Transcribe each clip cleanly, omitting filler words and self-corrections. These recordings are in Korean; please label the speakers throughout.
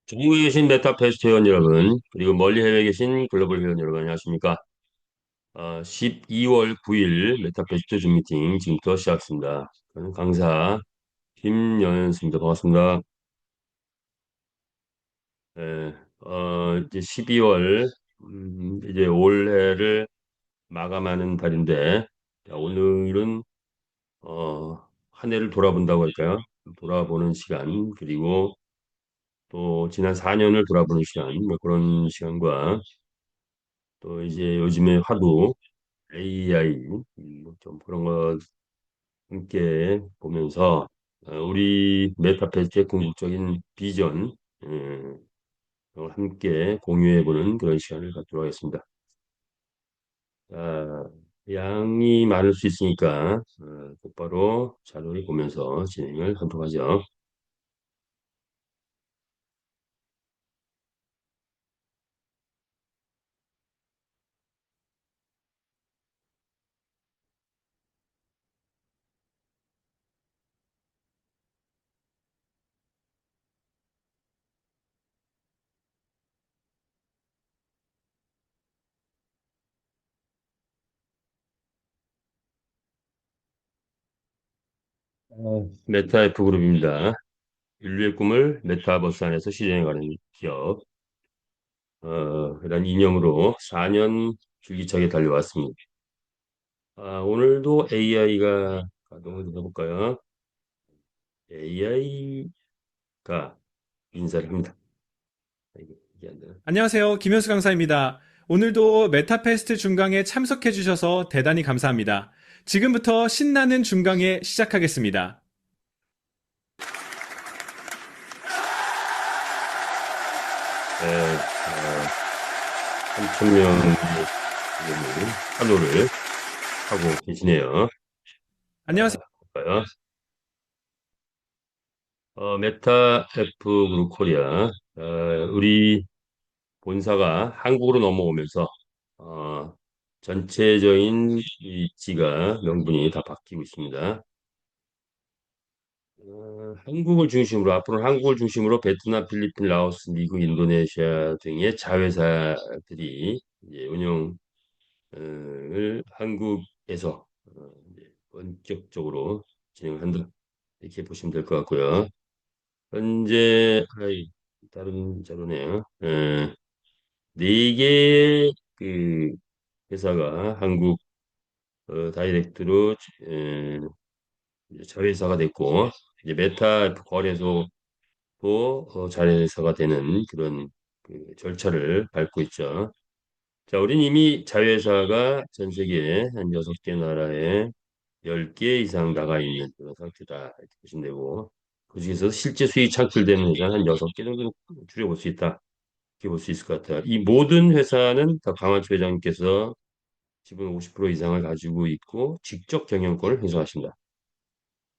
Speaker 1: 중국에 계신 메타페스트 회원 여러분, 그리고 멀리 해외에 계신 글로벌 회원 여러분, 안녕하십니까? 12월 9일 메타페스트 줌 미팅 지금부터 시작했습니다. 저는 강사 김연습니다. 반갑습니다. 예, 이제 12월, 이제 올해를 마감하는 달인데, 자, 오늘은, 한 해를 돌아본다고 할까요? 돌아보는 시간, 그리고 또 지난 4년을 돌아보는 시간, 뭐 그런 시간과 또 이제 요즘에 화두 AI 뭐좀 그런 거 함께 보면서 우리 메타페스트의 궁극적인 비전 그걸 함께 공유해보는 그런 시간을 갖도록 하겠습니다. 아, 양이 많을 수 있으니까 곧바로 자료를 보면서 진행을 하도록 하죠. 메타F 그룹입니다. 인류의 꿈을 메타버스 안에서 실현해가는 기업. 이런 이념으로 4년 줄기차게 달려왔습니다. 오늘도 AI가 가동을 해볼까요? AI가 인사를 합니다. 이게 안 되나?
Speaker 2: 안녕하세요. 김현수 강사입니다. 오늘도 메타페스트 중강에 참석해 주셔서 대단히 감사합니다. 지금부터 신나는 중강에 시작하겠습니다.
Speaker 1: 네, 3천 명이 지금 환호를 하고 계시네요.
Speaker 2: 안녕하세요.
Speaker 1: 볼까요? 메타 F 그룹 코리아, 우리 본사가 한국으로 넘어오면서 어, 전체적인 위치가 명분이 다 바뀌고 있습니다. 한국을 중심으로 앞으로는 한국을 중심으로 베트남, 필리핀, 라오스, 미국, 인도네시아 등의 자회사들이 이제 운영을 한국에서 이제 본격적으로 진행을 한다 이렇게 보시면 될 것 같고요. 현재 다른 자료네요. 네 개의 그 회사가 한국 다이렉트로 이제 자회사가 됐고 이제 메타 거래소 또 자회사가 되는 그런 그 절차를 밟고 있죠. 자, 우린 이미 자회사가 전 세계에 한 6개 나라에 10개 이상 나가 있는 그런 상태다. 이렇게 보시면 되고, 그중에서 실제 수익 창출되는 회사는 한 6개 정도 줄여볼 수 있다. 이렇게 볼 수 있을 것 같아요. 이 모든 회사는 다 강원주 회장님께서 지분 50% 이상을 가지고 있고, 직접 경영권을 행사하신다.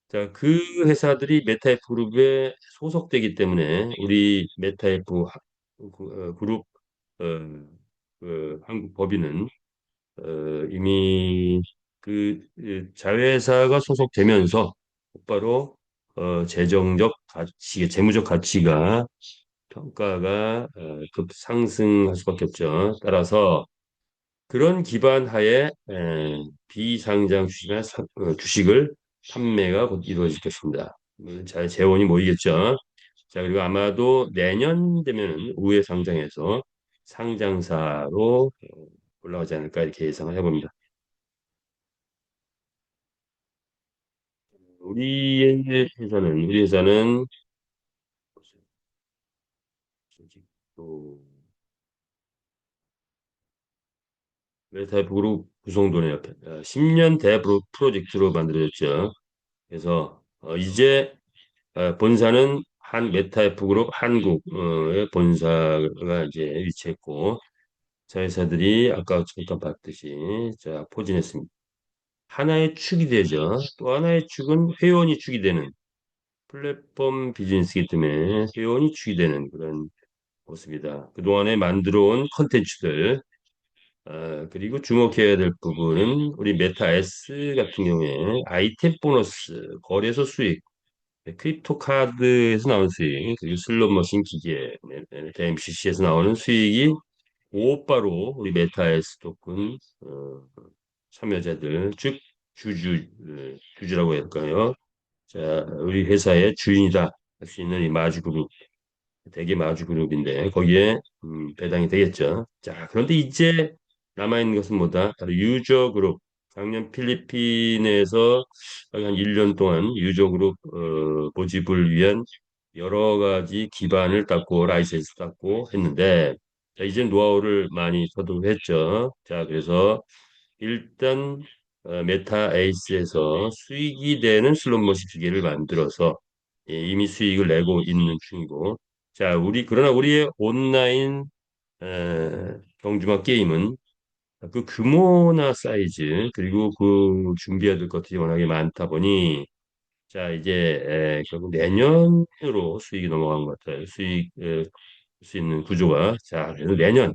Speaker 1: 자, 그 회사들이 메타F 그룹에 소속되기 때문에 우리 메타F 그룹 한국 법인은 이미 자회사가 소속되면서 곧바로 재정적 가치, 재무적 가치가 평가가 급 상승할 수밖에 없죠. 따라서 그런 기반 하에 비상장 주식을 판매가 곧 이루어질 것입니다. 잘 재원이 모이겠죠. 자, 그리고 아마도 내년 되면은 우회 상장해서 상장사로 올라가지 않을까 이렇게 예상을 해봅니다. 우리 회사는 또 메타그룹 구성도네 10년 대브 프로젝트로 만들어졌죠. 그래서 이제 본사는 한 메타F 그룹 한국의 본사가 이제 위치했고 자회사들이 아까 잠깐 봤듯이 자 포진했습니다. 하나의 축이 되죠. 또 하나의 축은 회원이 축이 되는 플랫폼 비즈니스이기 때문에 회원이 축이 되는 그런 모습이다. 그동안에 만들어 온 컨텐츠들 그리고 주목해야 될 부분은 우리 메타 S 같은 경우에 아이템 보너스, 거래소 수익 크립토 카드에서 나오는 수익, 그리고 슬롯머신 기계, MCC에서 나오는 수익이 고오빠로 우리 메타에스 토큰 참여자들, 즉 주주라고 해야 할까요? 자, 우리 회사의 주인이다 할 수 있는 이 마주그룹, 대개 마주그룹인데 거기에 배당이 되겠죠. 자, 그런데 이제 남아있는 것은 뭐다? 바로 유저그룹. 작년 필리핀에서 한 1년 동안 유저그룹 모집을 위한 여러 가지 기반을 닦고 라이센스 닦고 했는데 자, 이제 노하우를 많이 터득했죠. 자, 그래서 일단 메타 에이스에서 수익이 되는 슬롯머신 기계를 만들어서 이미 수익을 내고 있는 중이고 자 그러나 우리의 온라인 경주마 게임은 그 규모나 사이즈 그리고 그 준비해야 될 것들이 워낙에 많다 보니 자 이제 결국 내년으로 수익이 넘어간 것 같아요. 수익 수 있는 구조가 자 그래서 내년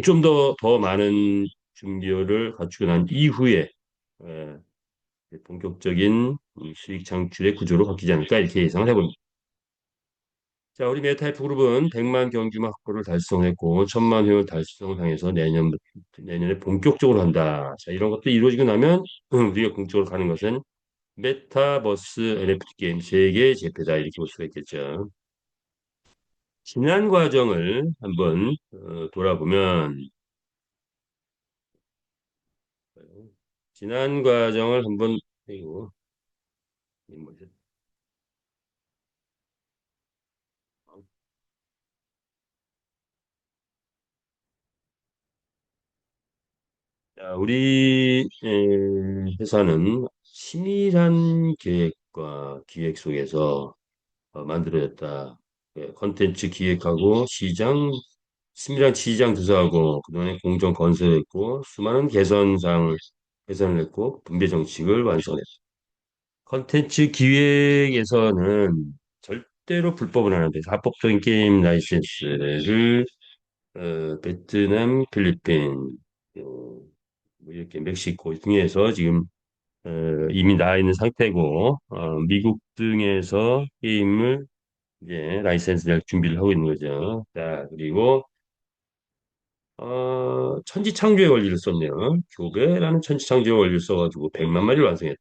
Speaker 1: 좀 더 많은 준비를 갖추고 난 이후에 어, 본격적인 수익 창출의 구조로 바뀌지 않을까 이렇게 예상을 해봅니다. 자, 우리 메타이프 그룹은 100만 경주마 확보를 달성했고 1000만 회원 달성을 향해서 내년에 본격적으로 한다. 자, 이런 것도 이루어지고 나면 우리가 공적으로 가는 것은 메타버스 NFT 게임 세계 재패다 이렇게 볼 수가 있겠죠. 지난 과정을 한번 돌아보면 지난 과정을 한번 이거 이 뭐지? 자, 우리 회사는 치밀한 계획과 기획 속에서 만들어졌다. 컨텐츠 기획하고 치밀한 시장 조사하고 그동안에 공정 건설했고 수많은 개선을 했고 분배 정책을 완성했다. 컨텐츠 기획에서는 절대로 불법은 안 하는데 합법적인 게임 라이센스를 베트남, 필리핀, 뭐 이렇게 멕시코 등에서 지금 어, 이미 나와 있는 상태고 미국 등에서 게임을 이제 라이센스를 준비를 하고 있는 거죠. 자 그리고 천지창조의 원리를 썼네요. 교배라는 천지창조의 원리를 써가지고 100만 마리를 완성했다.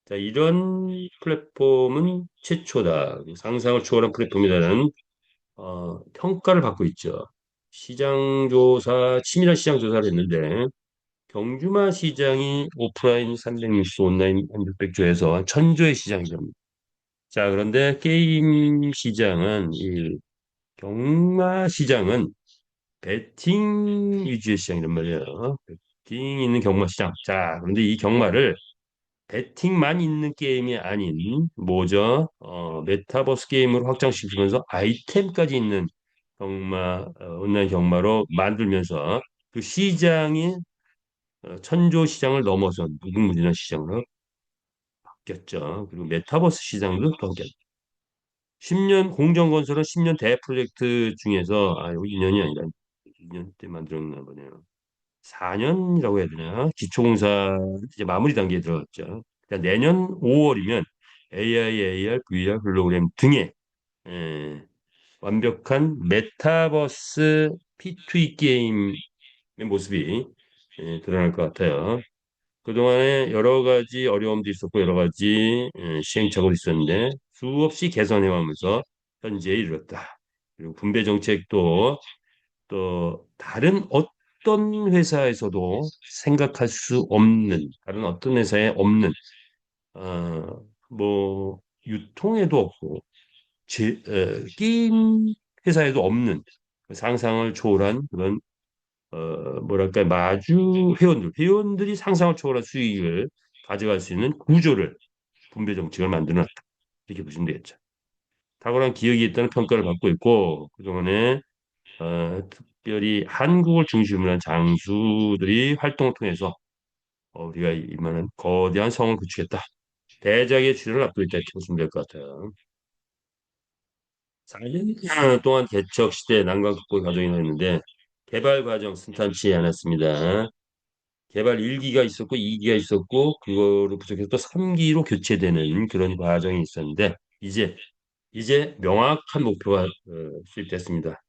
Speaker 1: 자 이런 플랫폼은 최초다. 상상을 초월한 플랫폼이라는 평가를 받고 있죠. 치밀한 시장 조사를 했는데 경주마 시장이 오프라인 360, 온라인 한 600조에서 한 1000조의 시장이죠. 자, 그런데 게임 시장은, 이 경마 시장은 베팅 위주의 시장이란 말이에요. 베팅이 있는 경마 시장. 자, 그런데 이 경마를 베팅만 있는 게임이 아닌, 뭐죠? 메타버스 게임으로 확장시키면서 아이템까지 있는 온라인 경마로 만들면서 그 시장이 천조 시장을 넘어선 무궁무진한 시장으로 바뀌었죠. 그리고 메타버스 시장도 바뀌었죠. 10년 공정건설은 10년 대프로젝트 중에서 여기 2년이 아니라 2년 때 만들었나 보네요. 4년이라고 해야 되나? 기초공사 이제 마무리 단계에 들어갔죠. 그러니까 내년 5월이면 AI, AR, VR, 홀로그램 등의 에, 완벽한 메타버스 P2E 게임의 모습이 드러날 것 같아요. 그동안에 여러 가지 어려움도 있었고 여러 가지 시행착오도 있었는데 수없이 개선해 가면서 현재에 이르렀다. 그리고 분배 정책도 또 다른 어떤 회사에서도 생각할 수 없는 다른 어떤 회사에 없는 뭐 유통에도 없고 게임 회사에도 없는 상상을 초월한 그런 뭐랄까 회원들이 상상을 초월한 수익을 가져갈 수 있는 구조를 분배 정책을 만들어놨다 이렇게 보시면 되겠죠. 탁월한 기억이 있다는 평가를 받고 있고 그동안에 특별히 한국을 중심으로 한 장수들이 활동을 통해서 우리가 이만한 거대한 성을 구축했다. 대작의 출현을 앞두고 있다 이렇게 보시면 될 것 같아요. 4년 동안 개척 시대 난관 극복 과정이 있는데 개발 과정 순탄치 않았습니다. 개발 1기가 있었고 2기가 있었고 그거로 부족해서 또 3기로 교체되는 그런 과정이 있었는데 이제 명확한 목표가 수립됐습니다.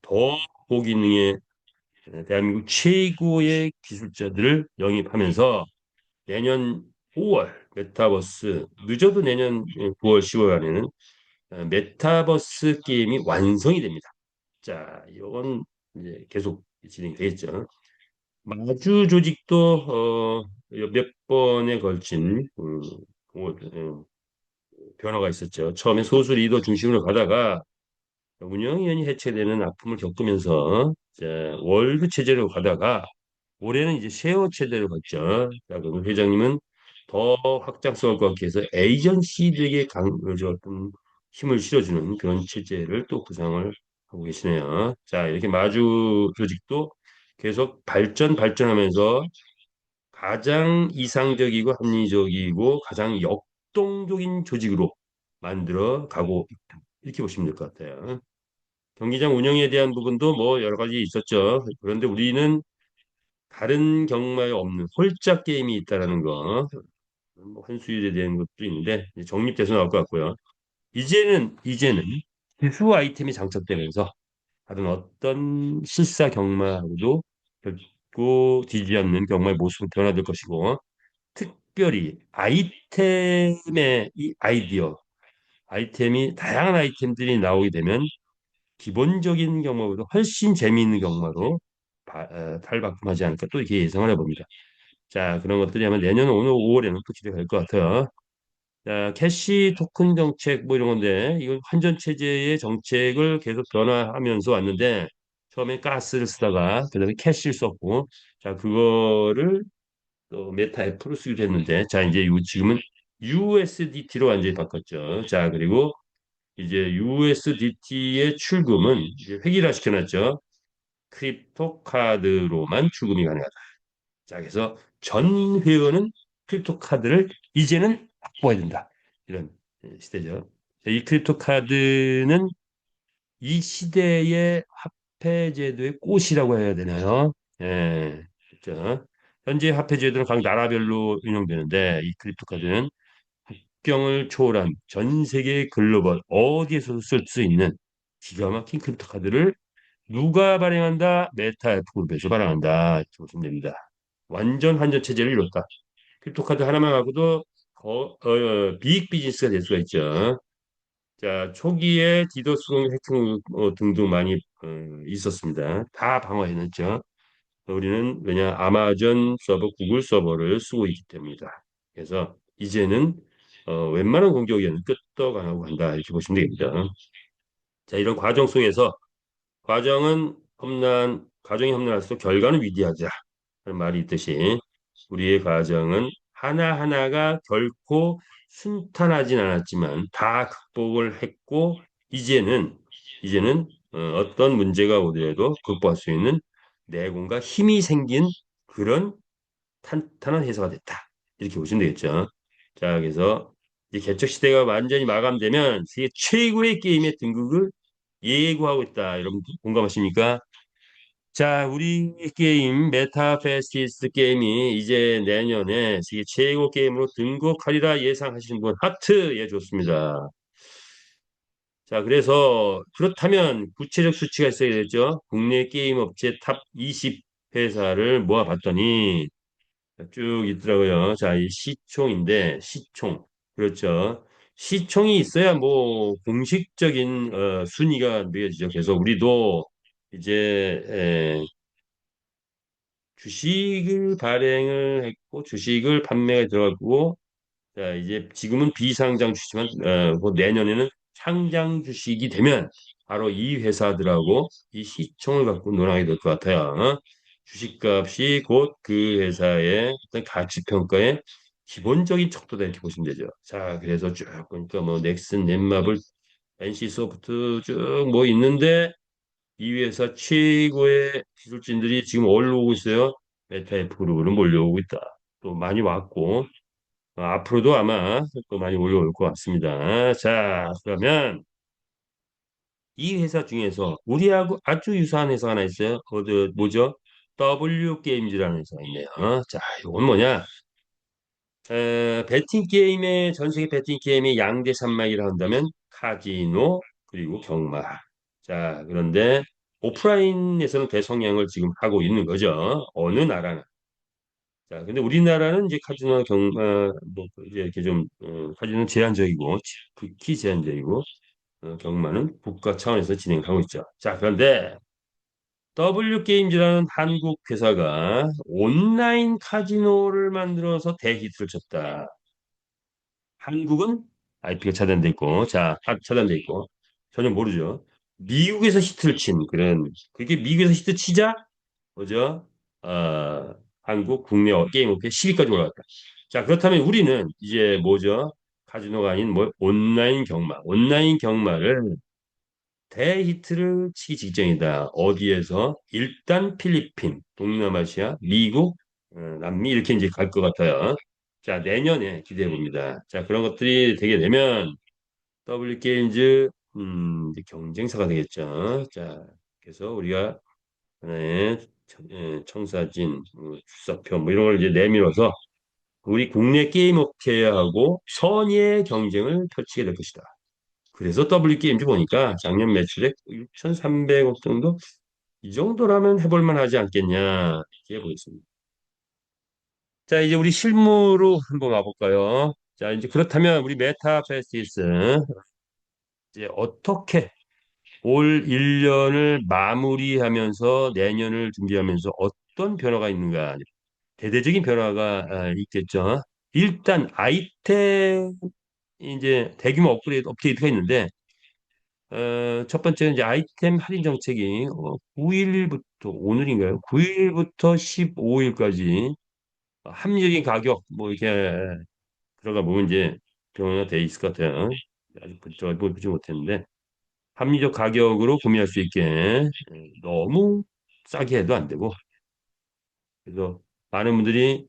Speaker 1: 더 고기능의 대한민국 최고의 기술자들을 영입하면서 내년 5월 메타버스 늦어도 내년 9월 10월 안에는 메타버스 게임이 완성이 됩니다. 자, 이건 이제 계속 진행이 되겠죠. 마주 조직도 몇 번에 걸친 변화가 있었죠. 처음에 소수 리더 중심으로 가다가 운영위원이 해체되는 아픔을 겪으면서 이제 월드 체제로 가다가 올해는 이제 쉐어 체제로 갔죠. 자, 그럼 회장님은 더 확장성을 갖기 위해서 에이전시들에게 어떤 힘을 실어주는 그런 체제를 또 구상을 하고 계시네요. 자, 이렇게 마주 조직도 계속 발전하면서 가장 이상적이고 합리적이고 가장 역동적인 조직으로 만들어 가고 있다. 이렇게 보시면 될 것 같아요. 경기장 운영에 대한 부분도 뭐 여러 가지 있었죠. 그런데 우리는 다른 경마에 없는 홀짝 게임이 있다라는 거, 뭐 환수율에 대한 것도 있는데 이제 정립돼서 나올 것 같고요. 이제는 기수 아이템이 장착되면서 다른 어떤 실사 경마하고도 결코 뒤지 않는 경마의 모습으로 변화될 것이고 특별히 아이템의 이 아이템이 다양한 아이템들이 나오게 되면 기본적인 경마보다 훨씬 재미있는 경마로 탈바꿈하지 않을까 또 이렇게 예상을 해봅니다. 자, 그런 것들이 아마 내년 오늘 5월에는 또 기대가 될 것 같아요. 자, 캐시 토큰 정책 뭐 이런 건데 이건 환전 체제의 정책을 계속 변화하면서 왔는데 처음에 가스를 쓰다가 그다음에 캐시를 썼고 자, 그거를 또 메타 F로 쓰기로 했는데 자, 이제 지금은 USDT로 완전히 바꿨죠. 자, 그리고 이제 USDT의 출금은 이제 획일화 시켜놨죠. 크립토 카드로만 출금이 가능하다. 자, 그래서 전 회원은 크립토 카드를 이제는 확보해야 된다. 이런 시대죠. 이 크립토 카드는 이 시대의 화폐 제도의 꽃이라고 해야 되나요? 예, 그렇죠. 현재 화폐 제도는 각 나라별로 운영되는데 이 크립토 카드는 국경을 초월한 전 세계 글로벌 어디에서도 쓸 수 있는 기가 막힌 크립토 카드를 누가 발행한다? 메타 F 그룹에서 발행한다. 이렇게 보시면 됩니다. 완전 환전 체제를 이뤘다. 크립토 카드 하나만 갖고도 비익 비즈니스가 될 수가 있죠. 자, 초기에 디도스 해킹 등등 많이 있었습니다. 다 방어해냈죠. 우리는 왜냐 아마존 서버, 구글 서버를 쓰고 있기 때문이다. 그래서 이제는 웬만한 공격에는 끄떡 안 하고 간다 이렇게 보시면 되겠다. 자, 이런 과정 속에서 과정이 험난할수록 결과는 위대하자 하는 말이 있듯이 우리의 과정은 하나하나가 결코 순탄하진 않았지만 다 극복을 했고 이제는 어떤 문제가 오더라도 극복할 수 있는 내공과 힘이 생긴 그런 탄탄한 회사가 됐다. 이렇게 보시면 되겠죠. 자, 그래서 이 개척 시대가 완전히 마감되면 세계 최고의 게임의 등극을 예고하고 있다. 여러분 공감하십니까? 자, 우리 게임 메타페스티스 게임이 이제 내년에 세계 최고 게임으로 등극하리라 예상하시는 분 하트 예 좋습니다. 자, 그래서 그렇다면 구체적 수치가 있어야 되죠. 국내 게임 업체 탑 20 회사를 모아봤더니 쭉 있더라고요. 자, 이 시총인데 시총 그렇죠. 시총이 있어야 뭐 공식적인 순위가 매겨지죠. 그래서 우리도 이제 주식을 발행을 했고 주식을 판매가 들어가고 자, 이제 지금은 비상장 주시지만 곧 내년에는 상장 주식이 되면 바로 이 회사들하고 이 시총을 갖고 논하게 될 것 같아요. 주식값이 곧 그 회사의 어떤 가치 평가의 기본적인 척도다 이렇게 보시면 되죠. 자, 그래서 쭉 보니까 뭐 넥슨, 넷마블, NC소프트 쭉 뭐 있는데 이 회사 최고의 기술진들이 지금 올라오고 있어요. 메타F 그룹으로 몰려오고 있다. 또 많이 왔고 앞으로도 아마 또 많이 올라올 것 같습니다. 자, 그러면 이 회사 중에서 우리하고 아주 유사한 회사가 하나 있어요. 뭐죠? W 게임즈라는 회사가 있네요. 자, 이건 뭐냐? 베팅 게임의 전 세계 베팅 게임의 양대 산맥이라 한다면 카지노 그리고 경마. 자, 그런데 오프라인에서는 대성향을 지금 하고 있는 거죠. 어느 나라는. 자, 근데 우리나라는 이제 카지노 경마 뭐 이제 이렇게 좀 카지노는 제한적이고 극히 제한적이고 경마는 국가 차원에서 진행하고 있죠. 자, 그런데 W게임즈라는 한국 회사가 온라인 카지노를 만들어서 대히트를 쳤다. 한국은 IP가 차단돼 있고, 자, 차단돼 있고, 전혀 모르죠. 미국에서 히트를 친 그런, 그게 미국에서 히트 치자, 뭐죠? 한국 국내 게임 업계 10위까지 올라갔다. 자, 그렇다면 우리는 이제 뭐죠? 카지노가 아닌 뭐 온라인 경마, 온라인 경마를 대히트를 치기 직전이다. 어디에서? 일단 필리핀, 동남아시아, 미국, 남미 이렇게 이제 갈 것 같아요. 자, 내년에 기대해 봅니다. 자, 그런 것들이 되게 되면 W 게임즈 이제 경쟁사가 되겠죠. 자, 그래서 우리가 하나의 청사진, 출사표 뭐 이런 걸 이제 내밀어서 우리 국내 게임 업체하고 선의의 경쟁을 펼치게 될 것이다. 그래서 W게임즈 보니까 작년 매출액 6,300억 정도? 이 정도라면 해볼 만하지 않겠냐. 이렇게 보겠습니다. 자, 이제 우리 실무로 한번 와볼까요? 자, 이제 그렇다면 우리 메타페스티스 이제 어떻게 올 1년을 마무리하면서 내년을 준비하면서 어떤 변화가 있는가? 대대적인 변화가 있겠죠. 일단 아이템 이제 대규모 업데이트가 있는데 첫 번째는 이제 아이템 할인 정책이 9일부터 오늘인가요? 9일부터 15일까지 합리적인 가격 뭐 이렇게 들어가 보면 이제 병행이 돼 있을 것 같아요. 아직 보지 못했는데 합리적 가격으로 구매할 수 있게 너무 싸게 해도 안 되고 그래서 많은 분들이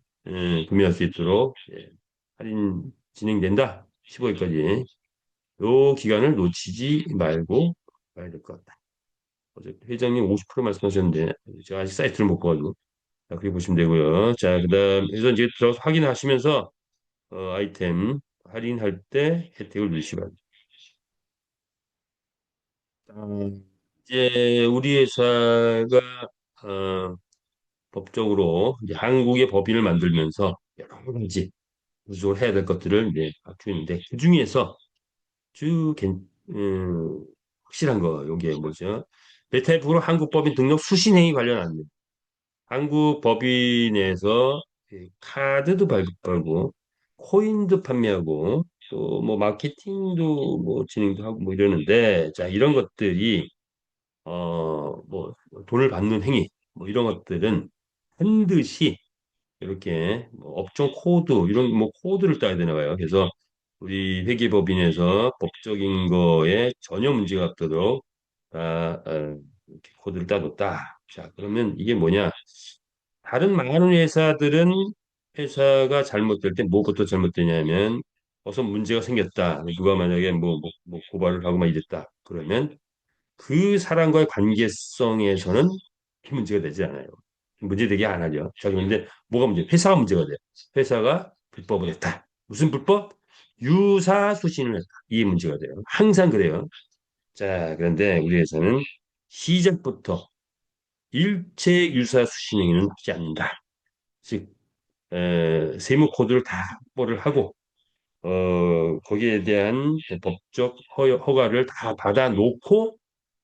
Speaker 1: 구매할 수 있도록 할인 진행된다. 15일까지 요 기간을 놓치지 말고 가야 될 것 같다. 어제 회장님 50% 말씀하셨는데 제가 아직 사이트를 못 봐가지고 자, 그렇게 보시면 되고요. 자, 그다음 해서 이제 들어가서 확인하시면서 아이템 할인할 때 혜택을 누리시기 바랍니다. 이제 우리 회사가 어, 법적으로 이제 한국의 법인을 만들면서 여러 가지 구조를 해야 될 것들을 이제 갖추고 있는데 그 중에서 쭉 확실한 거 요게 뭐죠? 베타입으로 한국 법인 등록 수신행위 관련한 한국 법인에서 카드도 발급하고 코인도 판매하고 또 뭐 마케팅도 뭐 진행도 하고 뭐 이러는데 자 이런 것들이 뭐 돈을 받는 행위 뭐 이런 것들은 반드시 이렇게 뭐 업종 코드 이런 뭐 코드를 따야 되나 봐요. 그래서 우리 회계법인에서 법적인 거에 전혀 문제가 없도록 이렇게 코드를 따뒀다. 자 그러면 이게 뭐냐? 다른 많은 회사들은 회사가 잘못될 때 뭐부터 잘못되냐면 어서 문제가 생겼다. 누가 만약에 뭐 고발을 하고 막 이랬다. 그러면 그 사람과의 관계성에서는 그렇게 문제가 되지 않아요. 문제되게 안 하죠. 자, 그런데 뭐가 문제? 회사가 문제가 돼요. 회사가 불법을 했다. 무슨 불법? 유사수신을 했다. 이게 문제가 돼요. 항상 그래요. 자, 그런데 우리 회사는 시작부터 일체 유사수신 행위는 하지 않는다. 즉 세무 코드를 다 확보를 하고 거기에 대한 법적 허가를 다 받아놓고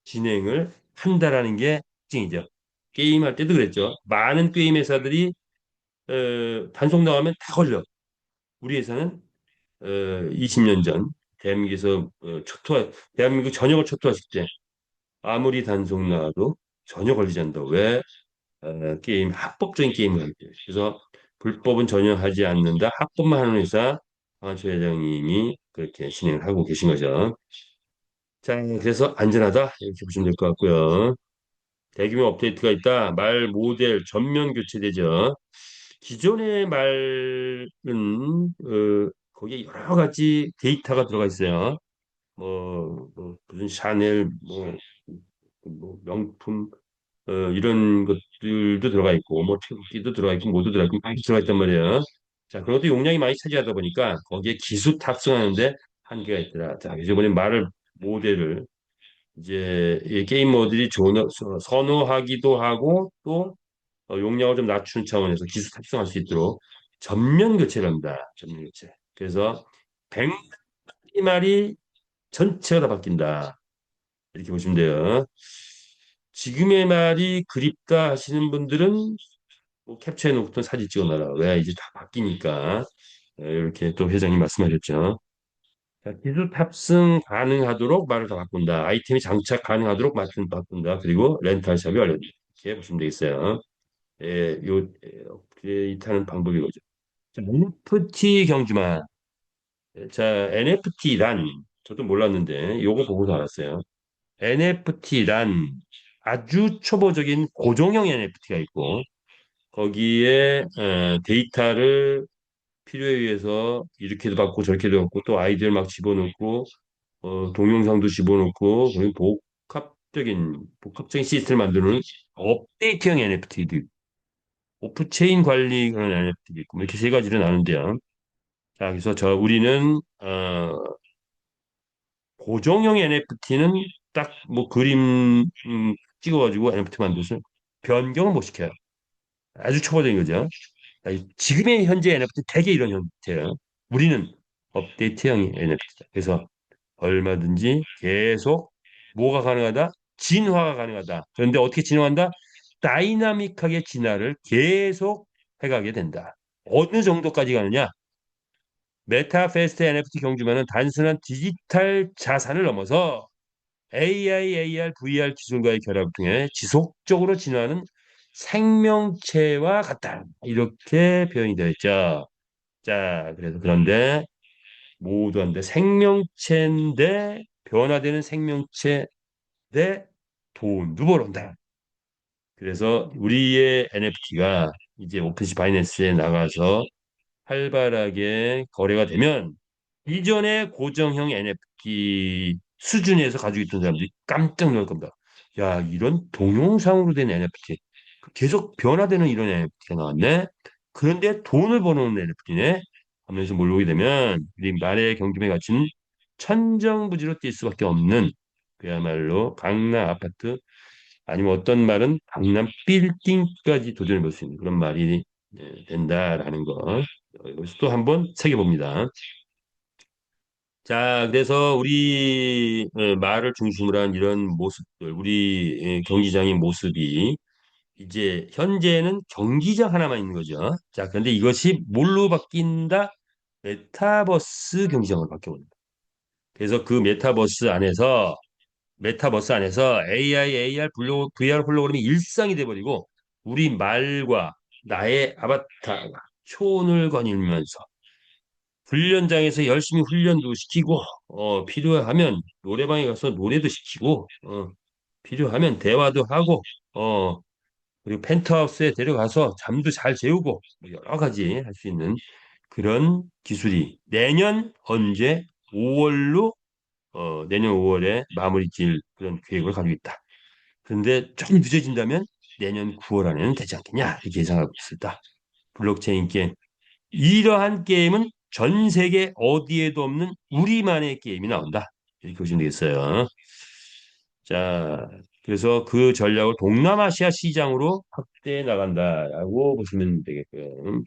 Speaker 1: 진행을 한다라는 게 특징이죠. 게임할 때도 그랬죠. 많은 게임 회사들이 단속 나가면 다 걸려. 우리 회사는 20년 전 대한민국에서 대한민국 전역을 초토화시킬 때 아무리 단속 나와도 전혀 걸리지 않는다. 왜? 게임 합법적인 게임을 하기 때문에. 그래서 불법은 전혀 하지 않는다. 합법만 하는 회사 강한초 회장님이 그렇게 진행을 하고 계신 거죠. 자, 그래서 안전하다 이렇게 보시면 될 것 같고요. 대규모 업데이트가 있다. 말 모델 전면 교체되죠. 기존의 말은 거기에 여러 가지 데이터가 들어가 있어요. 무슨 샤넬 뭐 명품 이런 것들도 들어가 있고, 뭐 태극기도 들어가 있고, 모두 들어가 있고, 많이 들어가 있단 말이에요. 자, 그런 것도 용량이 많이 차지하다 보니까 거기에 기수 탑승하는데 한계가 있더라. 자, 이번에 말을 모델을 이제 이 게임 모드들이 선호하기도 하고 또 용량을 좀 낮추는 차원에서 기수 탑승할 수 있도록 전면 교체를 합니다. 전면 교체. 그래서 100마리 전체가 다 바뀐다. 이렇게 보시면 돼요. 지금의 말이 그립다 하시는 분들은 뭐 캡처해 놓고 사진 찍어놔라. 왜 이제 다 바뀌니까. 이렇게 또 회장님 말씀하셨죠. 자, 기술 탑승 가능하도록 말을 다 바꾼다. 아이템이 장착 가능하도록 말을 바꾼다. 그리고 렌탈샵이 알려준다. 이렇게 보시면 되겠어요. 업그레이트하는 방법이 거죠. 자, NFT 경주만. 자, NFT란 저도 몰랐는데 요거 보고서 알았어요. NFT란 아주 초보적인 고정형 NFT가 있고 거기에 데이터를 필요에 의해서 이렇게도 받고 저렇게도 받고 또 아이디어를 막 집어넣고 동영상도 집어넣고 그리고 복합적인 시스템을 만드는 업데이트형 NFT도 있고 오프체인 관리 그런 NFT도 있고 뭐 이렇게 세 가지를 나누는데요. 자, 그래서 우리는 고정형 NFT는 딱 뭐 그림 찍어가지고 NFT 만들어서 변경을 못 시켜요. 아주 초보적인 거죠. 아니, 지금의 현재 NFT 대개 이런 형태예요. 우리는 업데이트형 NFT다. 그래서 얼마든지 계속 뭐가 가능하다? 진화가 가능하다. 그런데 어떻게 진화한다? 다이나믹하게 진화를 계속 해가게 된다. 어느 정도까지 가느냐? 메타페스트 NFT 경주만은 단순한 디지털 자산을 넘어서 AI, AR, VR 기술과의 결합을 통해 지속적으로 진화하는 생명체와 같다. 이렇게 표현이 되어 있죠. 자, 그래서 그런데 모두 한데 생명체인데 변화되는 생명체 대 돈도 벌어온다. 그래서 우리의 NFT가 이제 오픈시 바이낸스에 나가서 활발하게 거래가 되면 이전의 고정형 NFT 수준에서 가지고 있던 사람들이 깜짝 놀랄 겁니다. 야, 이런 동영상으로 된 NFT, 계속 변화되는 이런 NFT가 나왔네. 그런데 돈을 버는 NFT네. 하면서 몰려오게 되면 이 말의 경금의 가치는 천정부지로 뛸 수밖에 없는 그야말로 강남 아파트 아니면 어떤 말은 강남 빌딩까지 도전해 볼 수 있는 그런 말이 된다라는 거. 여기서 또 한번 새겨봅니다. 자, 그래서 우리 말을 중심으로 한 이런 모습들, 우리 경기장의 모습이 이제 현재는 경기장 하나만 있는 거죠. 자, 그런데 이것이 뭘로 바뀐다? 메타버스 경기장으로 바뀌어버립니다. 그래서 그 메타버스 안에서 AI, AR, VR 홀로그램이 일상이 돼버리고 우리 말과 나의 아바타가 초원을 거닐면서 훈련장에서 열심히 훈련도 시키고 필요하면 노래방에 가서 노래도 시키고 필요하면 대화도 하고 그리고 펜트하우스에 데려가서 잠도 잘 재우고 뭐 여러 가지 할 수 있는 그런 기술이 언제 5월로 내년 5월에 마무리 질 그런 계획을 가지고 있다. 그런데 조금 늦어진다면 내년 9월 안에는 되지 않겠냐 이렇게 예상하고 있습니다. 블록체인 게임 이러한 게임은 전 세계 어디에도 없는 우리만의 게임이 나온다. 이렇게 보시면 되겠어요. 자, 그래서 그 전략을 동남아시아 시장으로 확대해 나간다라고 보시면 되겠고요.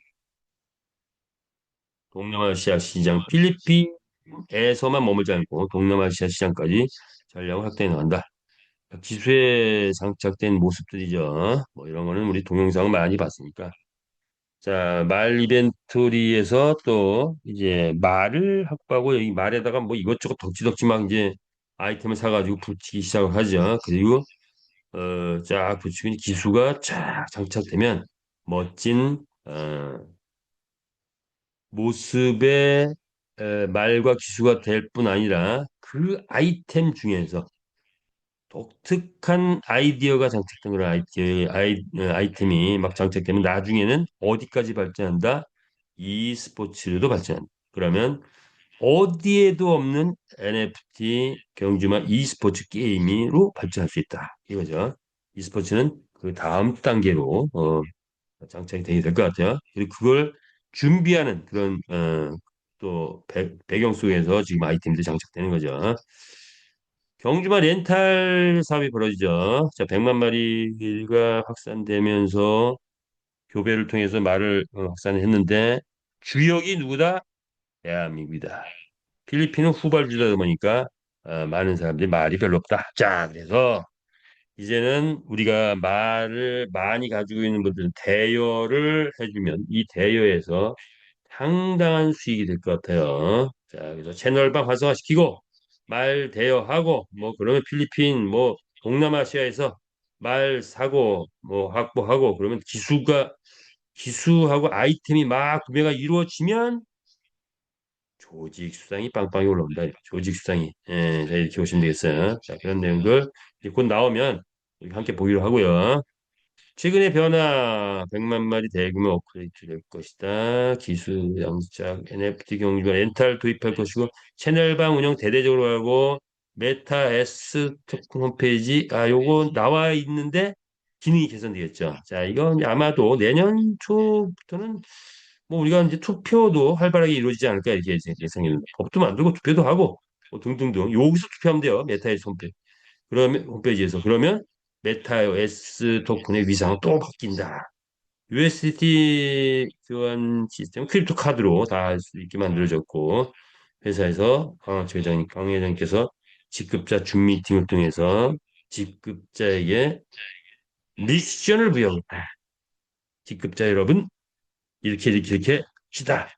Speaker 1: 동남아시아 시장, 필리핀에서만 머물지 않고 동남아시아 시장까지 전략을 확대해 나간다. 기술에 장착된 모습들이죠. 뭐 이런 거는 우리 동영상을 많이 봤으니까. 자, 말 이벤토리에서 또 이제 말을 확보하고 여기 말에다가 뭐 이것저것 덕지덕지 막 이제 아이템을 사가지고 붙이기 시작을 하죠. 그리고 쫙 붙이고 기수가 쫙 장착되면 멋진 모습의 말과 기수가 될 뿐 아니라 그 아이템 중에서 독특한 아이디어가 장착된 그런 아이템이 막 장착되면 나중에는 어디까지 발전한다? e스포츠로도 발전한다. 그러면 어디에도 없는 NFT 경주만 e스포츠 게임으로 발전할 수 있다. 이거죠. e스포츠는 그 다음 단계로 장착이 될 것 같아요. 그리고 그걸 준비하는 그런 또 배경 속에서 지금 아이템들이 장착되는 거죠. 경주마 렌탈 사업이 벌어지죠. 자, 100만 마리가 확산되면서 교배를 통해서 말을 확산을 했는데 주역이 누구다? 대한민국이다. 필리핀은 후발주다 보니까 많은 사람들이 말이 별로 없다. 자, 그래서 이제는 우리가 말을 많이 가지고 있는 분들은 대여를 해주면 이 대여에서 상당한 수익이 될 것 같아요. 자, 그래서 채널방 활성화시키고 말 대여하고 뭐 그러면 필리핀 뭐 동남아시아에서 말 사고 뭐 확보하고 그러면 기수하고 아이템이 막 구매가 이루어지면 조직 수당이 빵빵히 올라온다. 조직 수당이. 예, 자, 이렇게 보시면 되겠어요. 자, 그런 내용들 이제 곧 나오면 우리 함께 보기로 하고요. 최근의 변화, 100만 마리 대규모 업그레이드 될 것이다. 기술, 양짝, NFT 경주가 렌탈 도입할 것이고, 채널방 운영 대대적으로 하고, 메타 S 토큰 홈페이지, 요거 나와 있는데, 기능이 개선되겠죠. 자, 이건 아마도 내년 초부터는 뭐 우리가 이제 투표도 활발하게 이루어지지 않을까 이렇게 예상했는데, 법도 만들고 투표도 하고, 뭐 등등등. 여기서 투표하면 돼요. 메타에서 그러면 홈페이지에서 그러면 메타S 토큰의 위상은 또 바뀐다. USDT 교환 시스템 크립토 카드로 다 할 수 있게 만들어졌고 회사에서 강원 회장님께서 직급자 줌 미팅을 통해서 직급자에게 미션을 부여했다. 직급자 여러분 이렇게 합시다.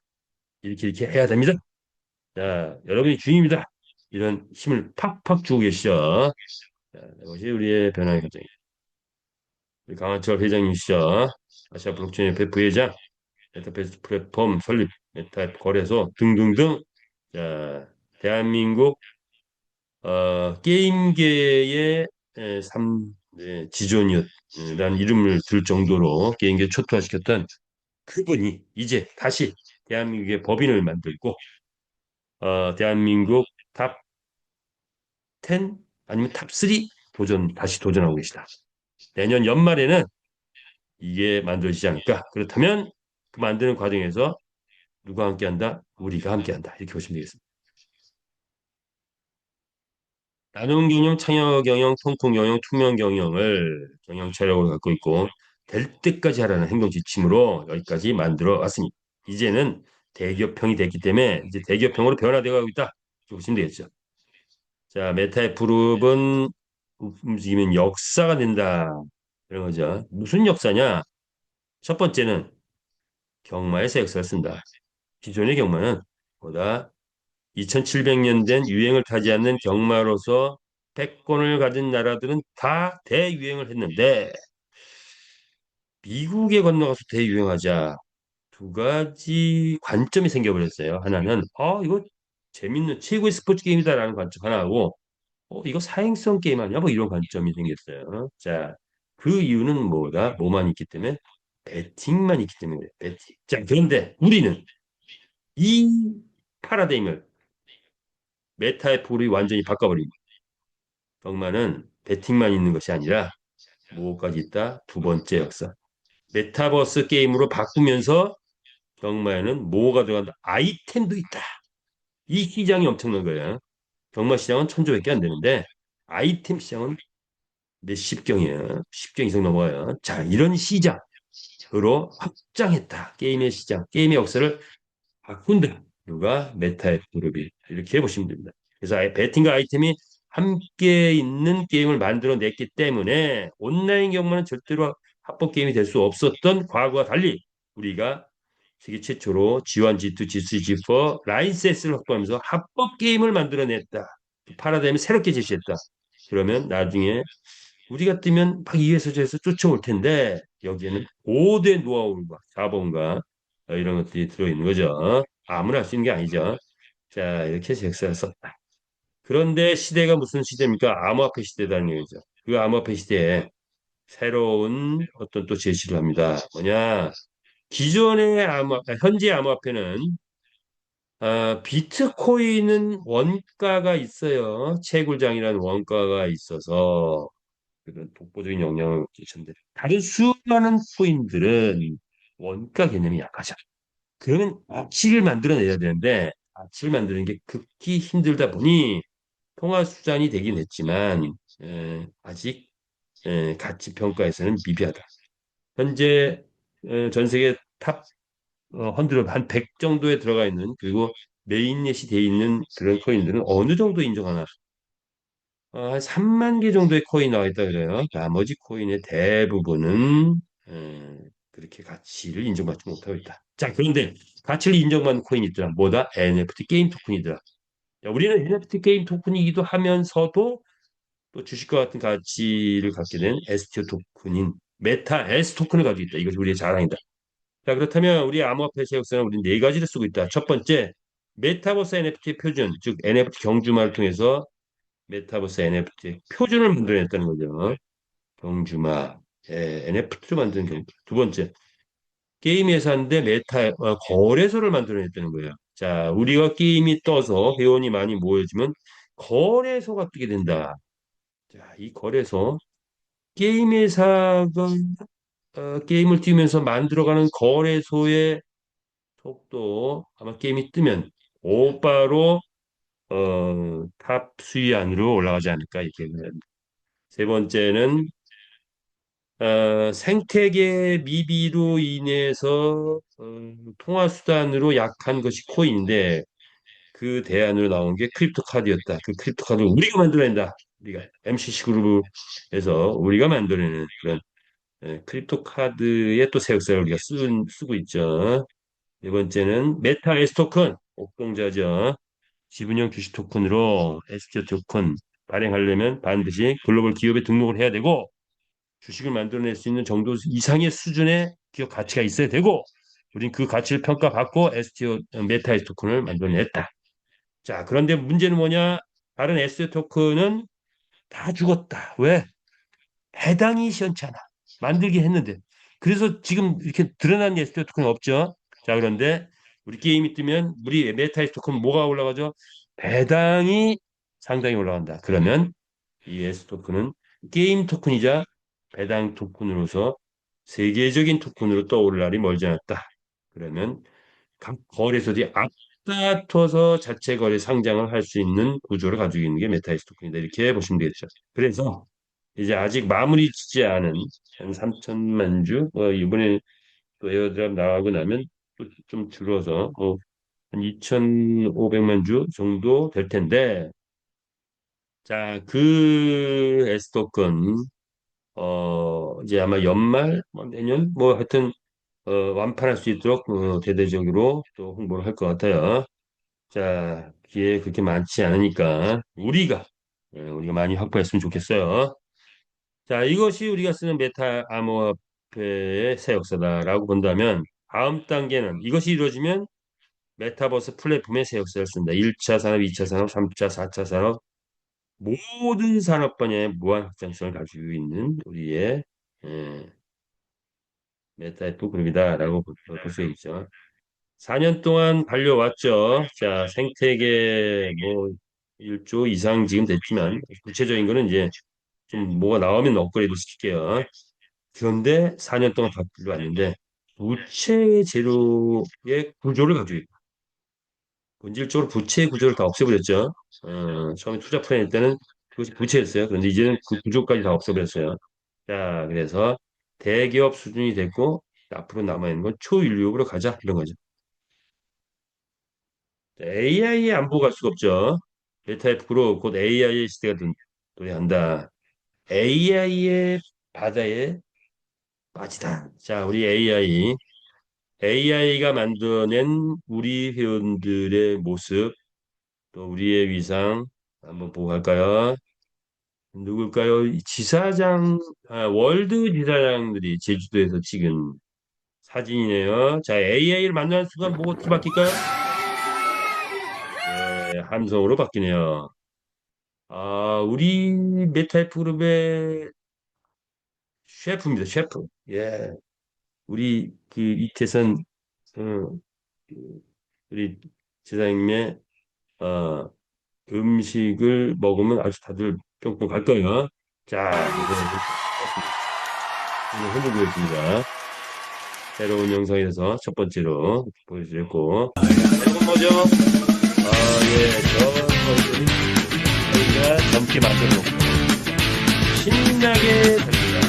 Speaker 1: 이렇게 해야 됩니다. 자, 여러분이 주인입니다. 이런 힘을 팍팍 주고 계시죠. 자, 이것이 우리의 변화의 과정. 우리 강한철 회장님이시죠. 아시아 블록체인 협회 부회장, 메타버스 플랫폼 설립, 메타 거래소 등등등. 자, 대한민국 게임계의 지존이었라는 이름을 들 정도로 게임계 초토화시켰던 그분이 이제 다시 대한민국의 법인을 만들고 대한민국 탑 10 아니면 탑 3 다시 도전하고 계시다. 내년 연말에는 이게 만들어지지 않을까? 그렇다면 그 만드는 과정에서 누가 함께한다? 우리가 함께한다. 이렇게 보시면 되겠습니다. 나눔 경영, 창업 경영, 통통 경영, 투명 경영을 경영 철학으로 갖고 있고 될 때까지 하라는 행동 지침으로 여기까지 만들어 왔습니다. 이제는 대기업형이 됐기 때문에 이제 대기업형으로 변화되어 가고 있다. 이렇게 보시면 되겠죠. 자, 메타의 그룹은 움직이면 역사가 된다. 이런 거죠. 무슨 역사냐? 첫 번째는 경마에서 역사를 쓴다. 기존의 경마는 보다 2700년 된 유행을 타지 않는 경마로서 패권을 가진 나라들은 다 대유행을 했는데 미국에 건너가서 대유행하자 두 가지 관점이 생겨버렸어요. 하나는 이거 재밌는 최고의 스포츠 게임이다라는 관점 하나하고 이거 사행성 게임 아니야? 뭐 이런 관점이 생겼어요. 자, 그 이유는 뭐다? 뭐만 있기 때문에 배팅만 있기 때문에 배팅. 자, 그런데 우리는 이 파라다임을 메타의 폴이 완전히 바꿔버립니다. 경마는 배팅만 있는 것이 아니라 뭐까지 있다? 두 번째 역사. 메타버스 게임으로 바꾸면서 경마에는 뭐가 들어간다? 아이템도 있다. 이 시장이 엄청난 거예요. 경마 시장은 천조밖에 안 되는데 아이템 시장은 몇십 경이에요. 10경 이상 넘어가요. 자, 이런 시장으로 확장했다. 게임의 시장, 게임의 역사를 바꾼다. 누가 메타의 그룹이 이렇게 보시면 됩니다. 그래서 배팅과 아이템이 함께 있는 게임을 만들어냈기 때문에 온라인 경마는 절대로 합법 게임이 될 수 없었던 과거와 달리 우리가 세계 최초로 G1, G2, G3, G4 라이센스를 확보하면서 합법 게임을 만들어냈다. 파라다임을 새롭게 제시했다. 그러면 나중에 우리가 뜨면 막 이에서 저에서 쫓아올 텐데 여기에는 고대 노하우와 자본과 이런 것들이 들어있는 거죠. 아무나 할 수 있는 게 아니죠. 자, 이렇게 잭스가 썼다. 그런데 시대가 무슨 시대입니까? 암호화폐 시대라는 얘기죠. 그 암호화폐 시대에 새로운 어떤 또 제시를 합니다. 뭐냐? 기존의 현재 암호화폐는 비트코인은 원가가 있어요. 채굴장이라는 원가가 있어서 그런 독보적인 영향을 끼쳤는데 다른 수많은 코인들은 원가 개념이 약하죠. 그러면 가치를 만들어내야 되는데 가치를 만드는 게 극히 힘들다 보니 통화 수단이 되긴 했지만 아직 가치 평가에서는 미비하다. 현재 전 세계 탑 100, 한 100 정도에 들어가 있는 그리고 메인넷이 돼 있는 그런 코인들은 어느 정도 인정하나? 한 3만 개 정도의 코인 나와 있다 그래요. 나머지 코인의 대부분은 그렇게 가치를 인정받지 못하고 있다. 자, 그런데 가치를 인정받는 코인이 있더라. 뭐다? NFT 게임 토큰이더라. 야, 우리는 NFT 게임 토큰이기도 하면서도 또 주식과 같은 가치를 갖게 된 STO 토큰인 메타 S 토큰을 가지고 있다. 이것이 우리의 자랑이다. 자, 그렇다면 우리 암호화폐 역사는 우리 네 가지를 쓰고 있다. 첫 번째, 메타버스 NFT 표준, 즉 NFT 경주마를 통해서 메타버스 NFT 표준을 만들어냈다는 거죠. 경주마, NFT로 만드는 경주. 두 번째, 게임 회사인데 거래소를 만들어냈다는 거예요. 자, 우리가 게임이 떠서 회원이 많이 모여지면 거래소가 뜨게 된다. 자, 이 거래소, 게임 회사가 게임을 띄우면서 만들어가는 거래소의 속도 아마 게임이 뜨면 곧바로 탑 수위 안으로 올라가지 않을까 이렇게. 세 번째는 생태계 미비로 인해서 통화 수단으로 약한 것이 코인인데 그 대안으로 나온 게 크립토 카드였다. 그 크립토 카드를 우리가 만들어낸다. 우리가 MCC 그룹에서 우리가 만들어내는 그런 크립토 카드의 또 새 역사를 우리가 쓰고 있죠. 네 번째는 메타 S 토큰, 옥동자죠. 지분형 주식 토큰으로 ST 토큰 발행하려면 반드시 글로벌 기업에 등록을 해야 되고 주식을 만들어낼 수 있는 정도 이상의 수준의 기업 가치가 있어야 되고 우린 그 가치를 평가받고 STO 메타 S 토큰을 만들어냈다. 자, 그런데 문제는 뭐냐? 다른 STO 토큰은 다 죽었다. 왜? 해당이 시원찮아. 만들긴 했는데. 그래서 지금 이렇게 드러난 STO 토큰은 없죠. 자, 그런데 우리 게임이 뜨면 우리 메타 S 토큰 뭐가 올라가죠? 배당이 상당히 올라간다. 그러면 이 S 토큰은 게임 토큰이자 배당 토큰으로서 세계적인 토큰으로 떠오를 날이 멀지 않았다. 그러면 각 거래소들이 앞다퉈서 자체 거래 상장을 할 수 있는 구조를 가지고 있는 게 메타이스 토큰이다. 이렇게 보시면 되겠죠. 그래서 이제 아직 마무리 짓지 않은 한 3천만 주, 이번에 또 에어드랍 나가고 나면 또 좀 줄어서 한 2,500만 주 정도 될 텐데, 자, 그 S 토큰 이제 아마 연말, 뭐 내년, 뭐 하여튼, 완판할 수 있도록, 대대적으로 또 홍보를 할 것 같아요. 자, 기회 그렇게 많지 않으니까, 우리가 많이 확보했으면 좋겠어요. 자, 이것이 우리가 쓰는 메타 암호화폐의 새 역사다라고 본다면, 다음 단계는 이것이 이루어지면 메타버스 플랫폼의 새 역사를 쓴다. 1차 산업, 2차 산업, 3차, 4차 산업, 모든 산업 분야의 무한 확장성을 가지고 있는 우리의 예, 메타F 그룹이다라고 볼 수 있죠. 4년 동안 달려왔죠. 자, 생태계 뭐 1조 이상 지금 됐지만 구체적인 거는 이제 좀 뭐가 나오면 업그레이드 시킬게요. 그런데 4년 동안 달려왔는데 부채 제로의 구조를 가지고 있고 본질적으로 부채 구조를 다 없애버렸죠. 처음에 투자 플랜 때는 그것이 부채였어요. 그런데 이제는 그 구조까지 다 없애버렸어요. 자, 그래서 대기업 수준이 됐고 앞으로 남아있는 건 초인류업으로 가자 이런 거죠. AI에 안 보고 갈 수가 없죠. 델타입프로 곧 AI 시대가 도래한다. AI의 바다에 빠지다. 자, 우리 AI가 만들어낸 우리 회원들의 모습, 또 우리의 위상 한번 보고 갈까요? 누굴까요? 월드 지사장들이 제주도에서 찍은 사진이네요. 자, AI를 만나는 순간 뭐가 어떻게 바뀔까요? 함성으로 바뀌네요. 우리 메타이프 그룹의 셰프입니다, 셰프. 예. 우리 그 이태선, 어, 그 우리 지사님의, 어, 음식을 먹으면 아주 다들 뿅뿅 갈 거예요. 자, 이제 흔들고 있습니다. 새로운 영상에서 첫 번째로 보여드렸고, 이건 뭐죠? 예, 저희가 젊게 만들어 놓고 신나게 됩니다.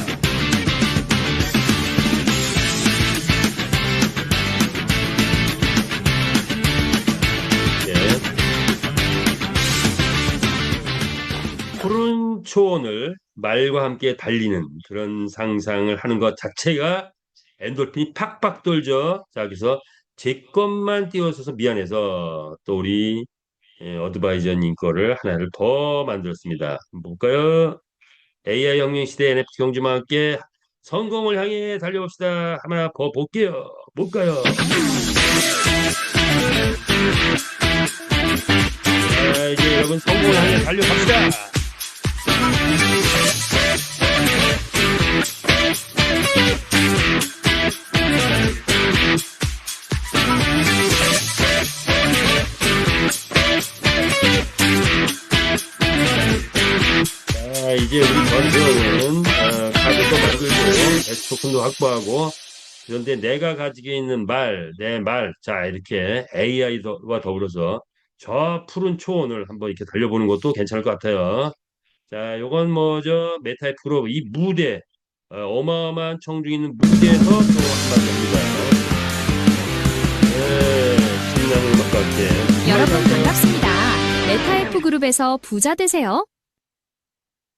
Speaker 1: 푸른 초원을 말과 함께 달리는 그런 상상을 하는 것 자체가 엔돌핀이 팍팍 돌죠. 자, 그래서 제 것만 띄워줘서 미안해서 또 우리 어드바이저님 거를 하나를 더 만들었습니다. 볼까요? AI 혁명 시대 NFT 경주와 함께 성공을 향해 달려봅시다. 하나 더 볼게요. 볼까요? 자, 이제 여러분 성공을 향해 달려갑시다. 이제 우리 전세호는 가격도 만들고 엑스토큰도 확보하고 그런데 내가 가지고 있는 말, 내 말, 자 이렇게 AI와 더불어서 저 푸른 초원을 한번 이렇게 달려보는 것도 괜찮을 것 같아요. 자, 요건 뭐죠? 메타의 프로 이 무대 어마어마한 청중 있는 무대에서 또 한마디 합니다. 네, 신나는 음악과 함께
Speaker 3: 여러분 반갑습니다. 메타F 그룹에서 부자 되세요.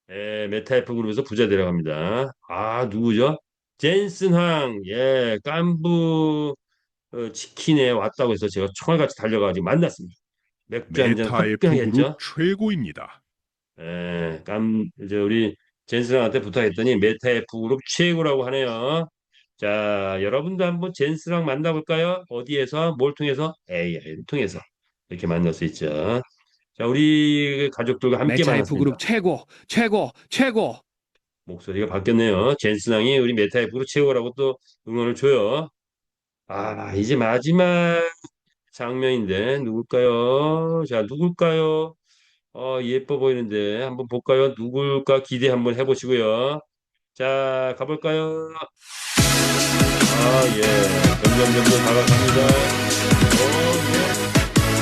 Speaker 1: 메타F 그룹에서 부자 되려갑니다. 아, 누구죠? 젠슨 황, 깐부 치킨에 왔다고 해서 제가 총알같이 달려가지고 만났습니다. 맥주 한잔
Speaker 4: 메타F
Speaker 1: 화끈하게
Speaker 4: 그룹
Speaker 1: 했죠.
Speaker 4: 최고입니다.
Speaker 1: 이제 우리 젠슨 황한테 부탁했더니 메타F 그룹 최고라고 하네요. 자, 여러분도 한번 젠슨 황 만나볼까요? 어디에서, 뭘 통해서? AI를 통해서 이렇게 만날 수 있죠. 자, 우리 가족들과 함께
Speaker 5: 메타F
Speaker 1: 만났습니다.
Speaker 5: 그룹 최고, 최고, 최고.
Speaker 1: 목소리가 바뀌었네요. 젠슨왕이 우리 메타F로 최고라고 또 응원을 줘요. 아, 이제 마지막 장면인데 누굴까요? 자, 누굴까요? 예뻐 보이는데 한번 볼까요? 누굴까 기대 한번 해보시고요. 자, 가볼까요? 점점 다가갑니다.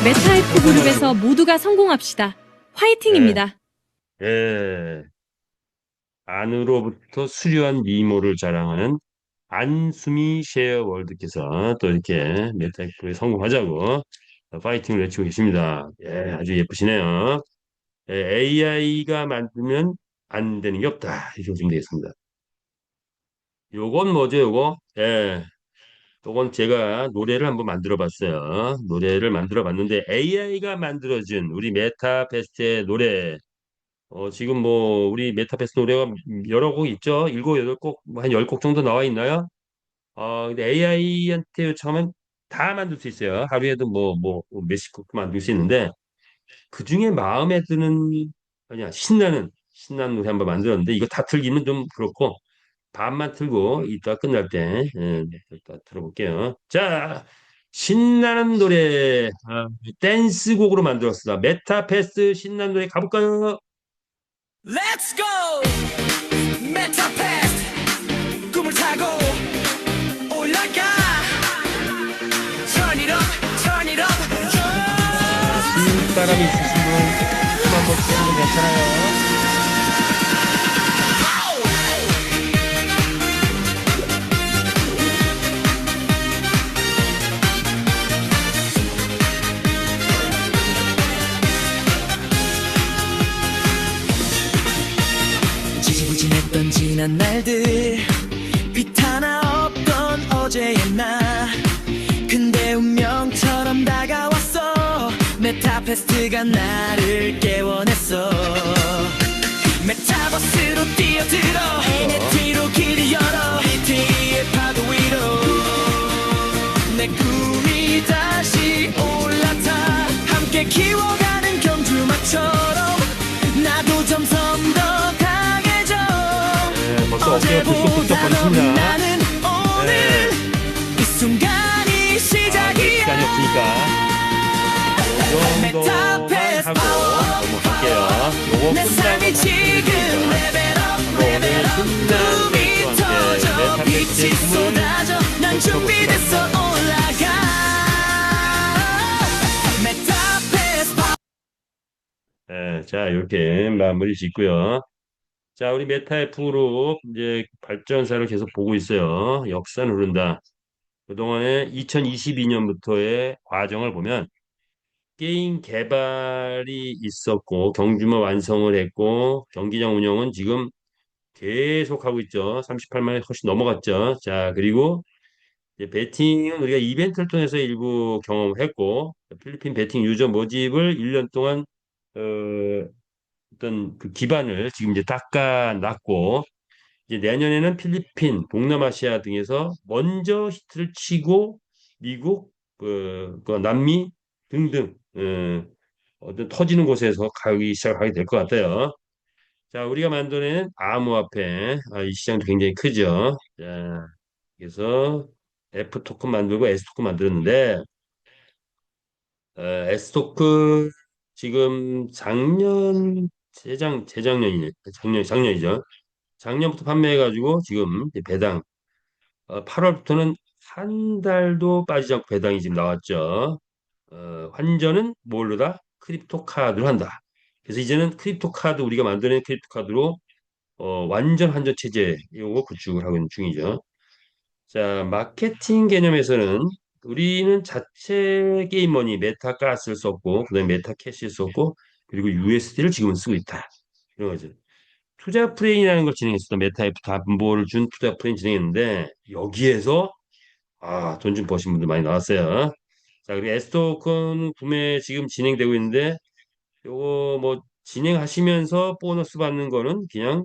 Speaker 3: 메타F 그룹에서 모두가 성공합시다. 화이팅입니다.
Speaker 1: 예. 안으로부터 수려한 미모를 자랑하는 안수미 셰어월드께서 또 이렇게 메타엑프에 성공하자고 파이팅을 외치고 계십니다. 아주 예쁘시네요. AI가 만들면 안 되는 게 없다. 이렇게 보시면 되겠습니다. 요건 뭐죠, 요거? 요건 제가 노래를 한번 만들어 봤어요. 노래를 만들어 봤는데 AI가 만들어준 우리 메타페스트의 노래 지금 뭐 우리 메타페스트 노래가 여러 곡 있죠. 일곱 여덟 곡, 한 열 곡 정도 나와 있나요? 근데 AI한테 요청하면 다 만들 수 있어요. 하루에도 뭐 몇십 곡도 만들 수 있는데 그 중에 마음에 드는 그냥 신나는 노래 한번 만들었는데 이거 다 틀기는 좀 그렇고 반만 틀고 이따 끝날 때 이따 들어볼게요. 자, 신나는 노래 댄스곡으로 만들었습니다. 메타페스트 신나는 노래 가볼까요?
Speaker 6: Let's go! 메타페스트 꿈을 타고 올라가 Turn it up, turn it up
Speaker 1: 바람이 있으신 분 한번 쏘는 괜찮아요.
Speaker 6: 지지부진했던 지난 날들 빛 하나 없던 어제의 나 근데 운명처럼 다가왔어 메타페스트가 나를 깨워냈어 메타버스로 뛰어들어 NFT로 길을 열어 ET의 파도 위로 내 꿈이 다시 올라타 함께 키워가는 경주마처럼 나도 점점 더 강해져
Speaker 1: 벌써 어깨가 불쑥불쑥 거리십니다.
Speaker 6: 나는 오늘 이 순간이 시작이야
Speaker 1: 시간이 없으니까 이 정도만 하고 넘어갈게요. 요거
Speaker 6: 내 삶이
Speaker 1: 끝나고
Speaker 6: 지금 레벨업
Speaker 1: 신나는
Speaker 6: 꿈이
Speaker 1: 멘트와 함께
Speaker 6: 터져 빛이
Speaker 1: 메타패스트의 꿈을
Speaker 6: 쏟아져 난 준비됐어 올라가 메타패스
Speaker 1: 자, 이렇게 마무리 짓고요. 자, 우리 메타F로 이제 발전사를 계속 보고 있어요. 역사는 흐른다. 그동안에 2022년부터의 과정을 보면 게임 개발이 있었고 경주만 완성을 했고 경기장 운영은 지금 계속 하고 있죠. 38만에 훨씬 넘어갔죠. 자, 그리고 이제 베팅은 우리가 이벤트를 통해서 일부 경험했고 필리핀 베팅 유저 모집을 1년 동안 어, 어떤 그 기반을 지금 이제 닦아놨고 이제 내년에는 필리핀, 동남아시아 등에서 먼저 히트를 치고 미국, 그 남미 등등 어떤 터지는 곳에서 가기 시작하게 될 것 같아요. 자, 우리가 만드는 암호화폐, 이 시장도 굉장히 크죠. 자, 그래서 F 토큰 만들고 S 토큰 만들었는데 S 토큰 지금 작년이죠. 작년부터 판매해가지고 지금 이제 배당 8월부터는 한 달도 빠지지 않고 배당이 지금 나왔죠. 환전은 뭘로다? 크립토 카드로 한다. 그래서 이제는 크립토 카드 우리가 만드는 크립토 카드로 완전 환전 체제 이거 구축을 하고 있는 중이죠. 자, 마케팅 개념에서는 우리는 자체 게임머니 메타가스를 썼고 그다음에 메타캐시를 썼고 그리고 USD를 지금은 쓰고 있다. 이런 거죠. 투자 프레임이라는 걸 진행했었던 메타에프 담보를 준 투자 프레임 진행했는데 여기에서 돈 좀 버신 분들 많이 나왔어요. 자, 그리고 에스토큰 구매 지금 진행되고 있는데 요거 뭐 진행하시면서 보너스 받는 거는 그냥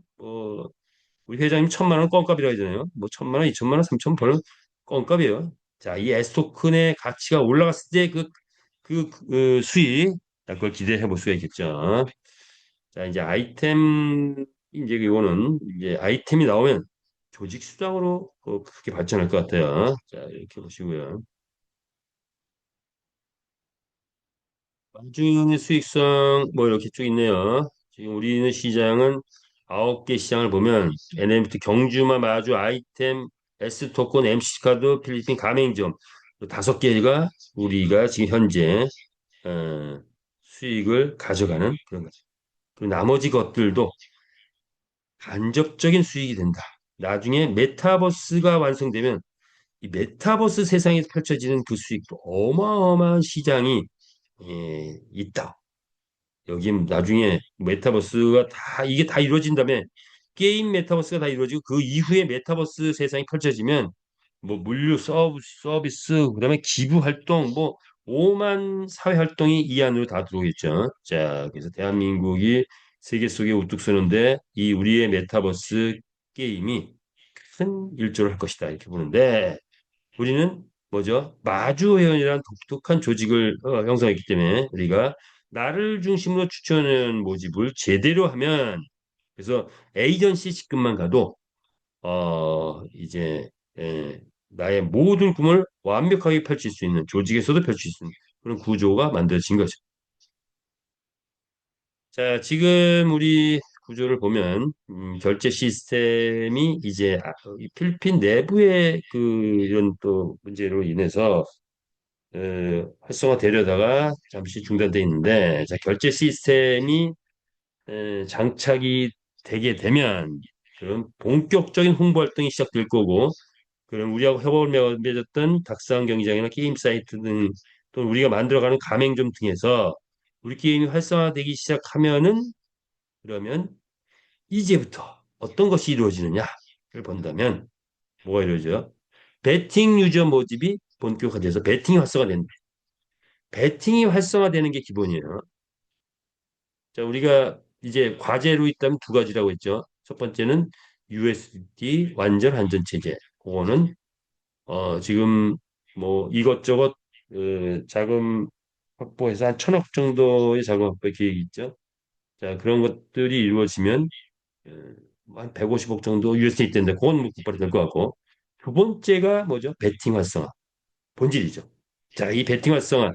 Speaker 1: 우리 회장님 1,000만 원 껌값이라고 하잖아요. 뭐 1,000만 원, 2,000만 원, 3,000원 벌은 껌값이에요. 자, 이 에스토큰의 가치가 올라갔을 때 그 수익 그걸 기대해 볼 수가 있겠죠. 자, 이제 이제 이거는 이제 아이템이 나오면 조직 수장으로 크게 발전할 것 같아요. 자, 이렇게 보시고요. 마중의 수익성 뭐 이렇게 쭉 있네요. 지금 우리는 시장은 9개 시장을 보면 NFT 경주마 마주 아이템 S토큰 MC카드 필리핀 가맹점 5개가 우리가 지금 현재 어, 수익을 가져가는 그런 거죠. 그리고 나머지 것들도 간접적인 수익이 된다. 나중에 메타버스가 완성되면 이 메타버스 세상에서 펼쳐지는 그 수익도 어마어마한 시장이 있다. 여기 나중에 메타버스가 이게 다 이루어진다면 게임 메타버스가 다 이루어지고 그 이후에 메타버스 세상이 펼쳐지면 뭐 물류 서비스 그다음에 기부 활동 뭐 오만 사회 활동이 이 안으로 다 들어오겠죠. 자, 그래서 대한민국이 세계 속에 우뚝 서는데 이 우리의 메타버스 게임이 큰 일조를 할 것이다 이렇게 보는데 우리는 뭐죠? 마주회원이라는 독특한 조직을 형성했기 때문에 우리가 나를 중심으로 추천하는 모집을 제대로 하면 그래서 에이전시 직급만 가도 이제 나의 모든 꿈을 완벽하게 펼칠 수 있는 조직에서도 펼칠 수 있는 그런 구조가 만들어진 거죠. 자, 지금 우리 구조를 보면 결제 시스템이 이제 이 필리핀 내부의 이런 또 문제로 인해서 활성화되려다가 잠시 중단돼 있는데 자, 결제 시스템이 장착이 되게 되면 그런 본격적인 홍보 활동이 시작될 거고 그럼 우리하고 협업을 맺었던 닭상 경기장이나 게임 사이트 등 또는 우리가 만들어가는 가맹점 등에서 우리 게임이 활성화되기 시작하면은 그러면 이제부터 어떤 것이 이루어지느냐를 본다면 뭐가 이루어져요? 베팅 유저 모집이 본격화돼서 베팅이 활성화된다. 베팅이 활성화되는 게 기본이에요. 자, 우리가 이제 과제로 있다면 두 가지라고 했죠. 첫 번째는 USD 완전 환전 체제. 그거는 지금 뭐 이것저것 자금 확보해서 한 1,000억 정도의 자금 확보 계획이 있죠. 자, 그런 것들이 이루어지면 한 150억 정도 USD 된다. 그건 뭐 국발이 될 것 같고. 두 번째가 뭐죠? 베팅 활성화. 본질이죠. 자, 이 베팅 활성화.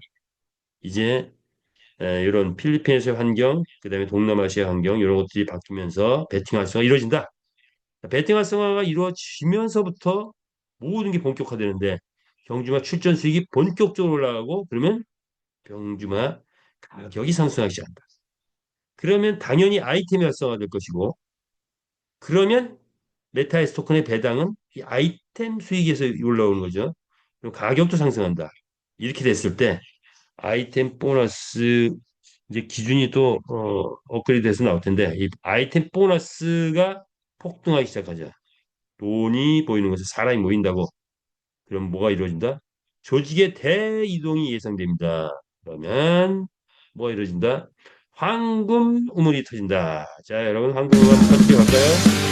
Speaker 1: 이제 이런 필리핀에서의 환경, 그다음에 동남아시아 환경 이런 것들이 바뀌면서 베팅 활성화 이루어진다. 베팅 활성화가 이루어지면서부터 모든 게 본격화되는데 경주마 출전 수익이 본격적으로 올라가고 그러면 경주마 가격이 상승하기 시작한다. 그러면 당연히 아이템이 활성화될 것이고 그러면 메타에스 토큰의 배당은 이 아이템 수익에서 올라오는 거죠. 그럼 가격도 상승한다. 이렇게 됐을 때 아이템 보너스 이제 기준이 또 업그레이드돼서 나올 텐데 이 아이템 보너스가 폭등하기 시작하죠. 돈이 보이는 것에 사람이 모인다고. 그럼 뭐가 이루어진다? 조직의 대이동이 예상됩니다. 그러면 뭐가 이루어진다? 황금 우물이 터진다. 자, 여러분 황금 우물 한번 터뜨려 볼까요?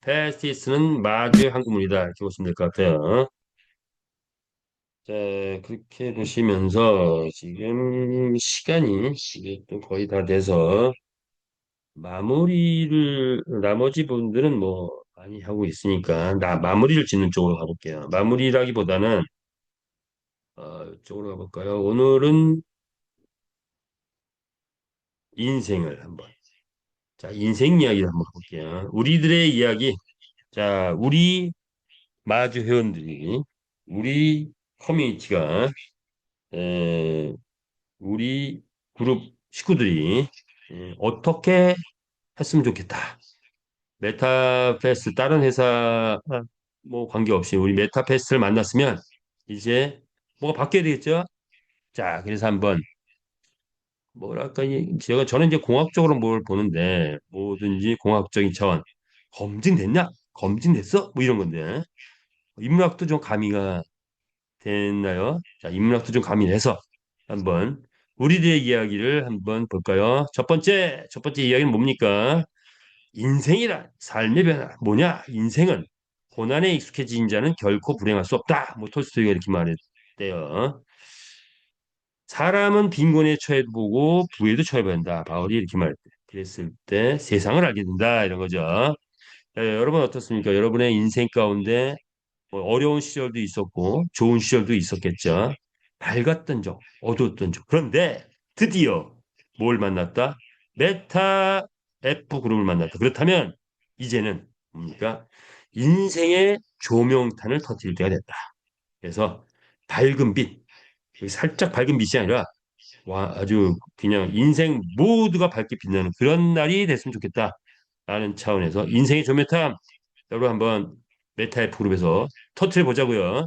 Speaker 1: 메타페스티스는 마주의 황금물이다. 이렇게 보시면 될 것 같아요. 자, 그렇게 보시면서 지금 시간이 이게 또 거의 다 돼서 마무리를 나머지 분들은 뭐 많이 하고 있으니까 나 마무리를 짓는 쪽으로 가볼게요. 마무리라기보다는 쪽으로 가볼까요? 오늘은 인생을 한번 자 인생 이야기를 한번 해볼게요. 우리들의 이야기 자 우리 마주 회원들이 우리 커뮤니티가 에, 우리 그룹 식구들이 어떻게 했으면 좋겠다. 메타패스 다른 회사 뭐 관계없이 우리 메타패스를 만났으면 이제 뭐가 바뀌어야 되겠죠? 자, 그래서 한번 뭐랄까 제가 저는 이제 공학적으로 뭘 보는데 뭐든지 공학적인 차원 검증됐냐? 검증됐어? 뭐 이런 건데 인문학도 좀 가미가 됐나요? 자, 인문학도 좀 가미해서 한번 우리들의 이야기를 한번 볼까요? 첫 번째 이야기는 뭡니까? 인생이란 삶의 변화 뭐냐? 인생은 고난에 익숙해진 자는 결코 불행할 수 없다. 뭐 톨스토이가 이렇게 말했대요. 사람은 빈곤에 처해도 보고 부에도 처해봐야 한다. 바울이 이렇게 말했대. 그랬을 때 세상을 알게 된다. 이런 거죠. 여러분 어떻습니까? 여러분의 인생 가운데 뭐 어려운 시절도 있었고 좋은 시절도 있었겠죠. 밝았던 적, 어두웠던 적. 그런데 드디어 뭘 만났다? 메타 F 그룹을 만났다. 그렇다면 이제는 뭡니까? 인생의 조명탄을 터뜨릴 때가 됐다. 그래서 밝은 빛, 살짝 밝은 빛이 아니라 와 아주 그냥 인생 모두가 밝게 빛나는 그런 날이 됐으면 좋겠다. 라는 차원에서 인생의 조명탄 여러분 한번 메타 F 그룹에서 터트려 보자고요.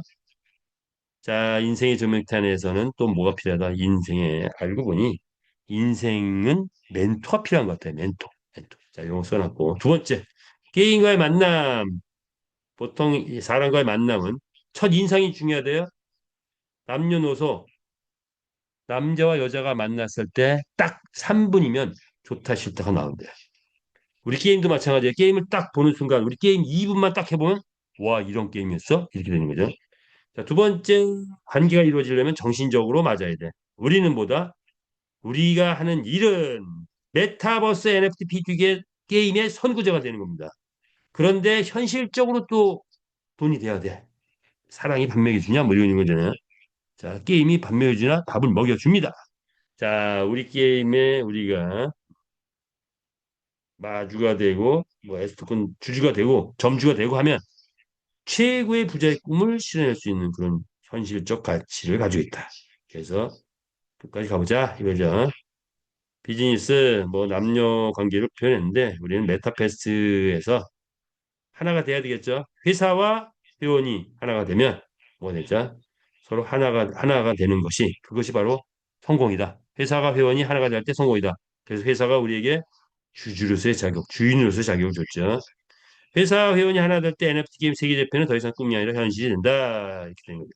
Speaker 1: 자, 인생의 조명탄에서는 또 뭐가 필요하다? 인생에 알고 보니 인생은 멘토가 필요한 것 같아요. 멘토. 멘토. 자, 이런 거 써놨고 두 번째 게임과의 만남. 보통 이 사람과의 만남은 첫 인상이 중요하대요. 남녀노소 남자와 여자가 만났을 때 딱 3분이면 좋다 싫다가 나온대요. 우리 게임도 마찬가지예요. 게임을 딱 보는 순간 우리 게임 2분만 딱 해보면 와 이런 게임이었어? 이렇게 되는 거죠. 자, 두 번째 관계가 이루어지려면 정신적으로 맞아야 돼. 우리는 뭐다? 우리가 하는 일은 메타버스 NFT P2개 게임의 선구자가 되는 겁니다. 그런데 현실적으로 또 돈이 돼야 돼. 사랑이 밥 먹여주냐? 뭐 이런 거잖아요. 자, 게임이 밥 먹여주냐? 밥을 먹여줍니다. 자, 우리 게임에 우리가 마주가 되고 뭐 에스토콘 주주가 되고 점주가 되고 하면 최고의 부자의 꿈을 실현할 수 있는 그런 현실적 가치를 가지고 있다. 그래서 끝까지 가보자 이거죠. 비즈니스 뭐 남녀 관계를 표현했는데 우리는 메타패스에서 하나가 돼야 되겠죠. 회사와 회원이 하나가 되면 뭐가 되죠? 서로 하나가 되는 것이 그것이 바로 성공이다. 회사가 회원이 하나가 될 때 성공이다. 그래서 회사가 우리에게 주주로서의 자격, 주인으로서의 자격을 줬죠. 회사 회원이 하나 될 때 NFT 게임 세계 대표는 더 이상 꿈이 아니라 현실이 된다. 이렇게 되는 거죠.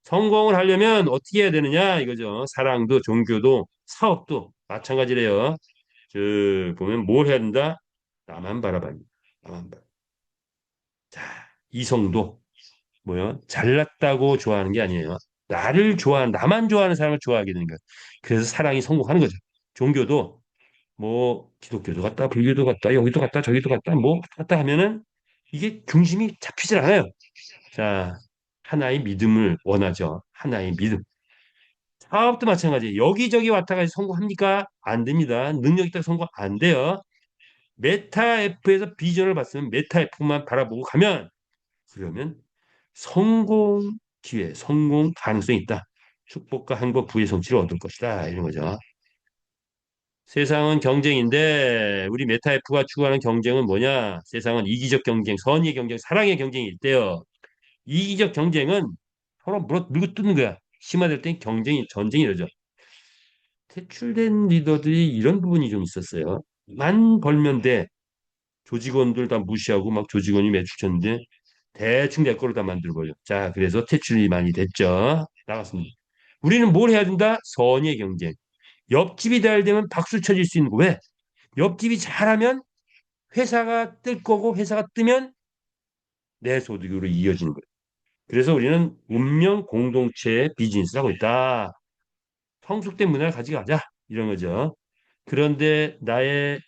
Speaker 1: 성공을 하려면 어떻게 해야 되느냐 이거죠. 사랑도 종교도 사업도 마찬가지래요. 보면 뭘 해야 된다? 나만 바라봐. 나만 바라. 자, 이성도 뭐요? 잘났다고 좋아하는 게 아니에요. 나만 좋아하는 사람을 좋아하게 되는 거예요. 그래서 사랑이 성공하는 거죠. 종교도 뭐 기독교도 갔다, 불교도 갔다, 여기도 갔다, 저기도 갔다, 뭐 갔다 하면은 이게 중심이 잡히질 않아요. 자, 하나의 믿음을 원하죠. 하나의 믿음. 사업도 마찬가지. 여기저기 왔다 가서 성공합니까? 안 됩니다. 능력 있다고 성공 안 돼요. 메타 F에서 비전을 봤으면 메타 F만 바라보고 가면 그러면 성공 기회, 성공 가능성이 있다. 축복과 행복, 부의 성취를 얻을 것이다. 이런 거죠. 세상은 경쟁인데 우리 메타 F가 추구하는 경쟁은 뭐냐? 세상은 이기적 경쟁, 선의의 경쟁, 사랑의 경쟁이 있대요. 이기적 경쟁은 서로 물고 뜯는 거야. 심화될 땐 경쟁이 전쟁이 이러죠. 퇴출된 리더들이 이런 부분이 좀 있었어요. 만 벌면 돼. 조직원들 다 무시하고 막 조직원이 매출 쳤는데 대충 내 거로 다 만들어버려. 자, 그래서 퇴출이 많이 됐죠. 나갔습니다. 우리는 뭘 해야 된다? 선의의 경쟁. 옆집이 잘 되면 박수 쳐줄 수 있는 거. 왜? 옆집이 잘하면 회사가 뜰 거고 회사가 뜨면 내 소득으로 이어지는 거예요. 그래서 우리는 운명 공동체의 비즈니스를 하고 있다. 성숙된 문화를 가져가자. 이런 거죠. 그런데 나의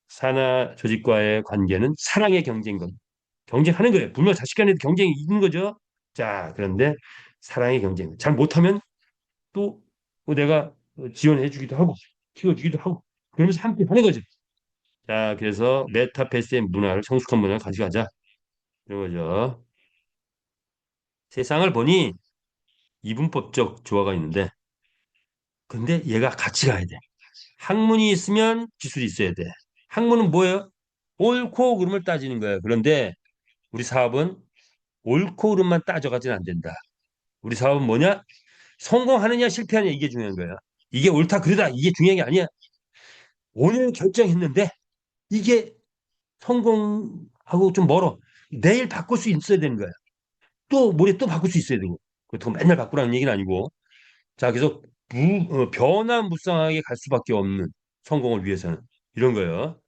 Speaker 1: 산하 조직과의 관계는 사랑의 경쟁인 겁니다. 경쟁하는 거예요. 분명 자식 간에도 경쟁이 있는 거죠. 자, 그런데 사랑의 경쟁. 잘 못하면 또뭐 내가 지원해 주기도 하고 키워주기도 하고 그러면서 함께 하는 거죠. 자, 그래서 메타패스의 문화를 성숙한 문화를 가져가자. 이런 거죠. 세상을 보니 이분법적 조화가 있는데 근데 얘가 같이 가야 돼. 학문이 있으면 기술이 있어야 돼. 학문은 뭐예요? 옳고 그름을 따지는 거예요. 그런데 우리 사업은 옳고 그름만 따져가지는 안 된다. 우리 사업은 뭐냐? 성공하느냐 실패하느냐 이게 중요한 거예요. 이게 옳다 그르다 이게 중요한 게 아니야. 오늘 결정했는데 이게 성공하고 좀 멀어. 내일 바꿀 수 있어야 되는 거야. 또 모레 또 바꿀 수 있어야 되고. 그렇다고 맨날 바꾸라는 얘기는 아니고. 자, 그래서 변화무쌍하게 갈 수밖에 없는 성공을 위해서는 이런 거예요.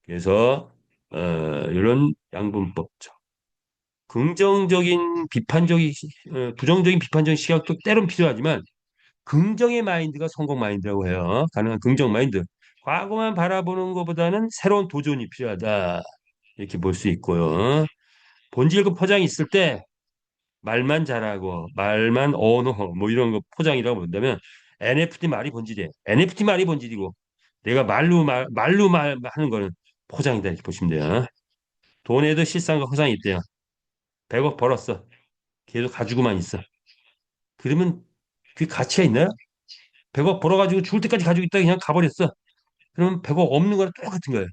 Speaker 1: 그래서 이런 양분법적 긍정적인 비판적인 부정적인 비판적인 시각도 때론 필요하지만 긍정의 마인드가 성공 마인드라고 해요. 가능한 긍정 마인드. 과거만 바라보는 것보다는 새로운 도전이 필요하다. 이렇게 볼 수 있고요. 본질과 포장이 있을 때 말만 잘하고 말만 언어 뭐 이런 거 포장이라고 본다면 NFT 말이 본질이에요. NFT 말이 본질이고 내가 말로 말 하는 거는 포장이다 이렇게 보시면 돼요. 돈에도 실상과 허상이 있대요. 100억 벌었어. 계속 가지고만 있어. 그러면 그 가치가 있나요? 100억 벌어가지고 죽을 때까지 가지고 있다 그냥 가버렸어. 그러면 100억 없는 거랑 똑같은 거예요.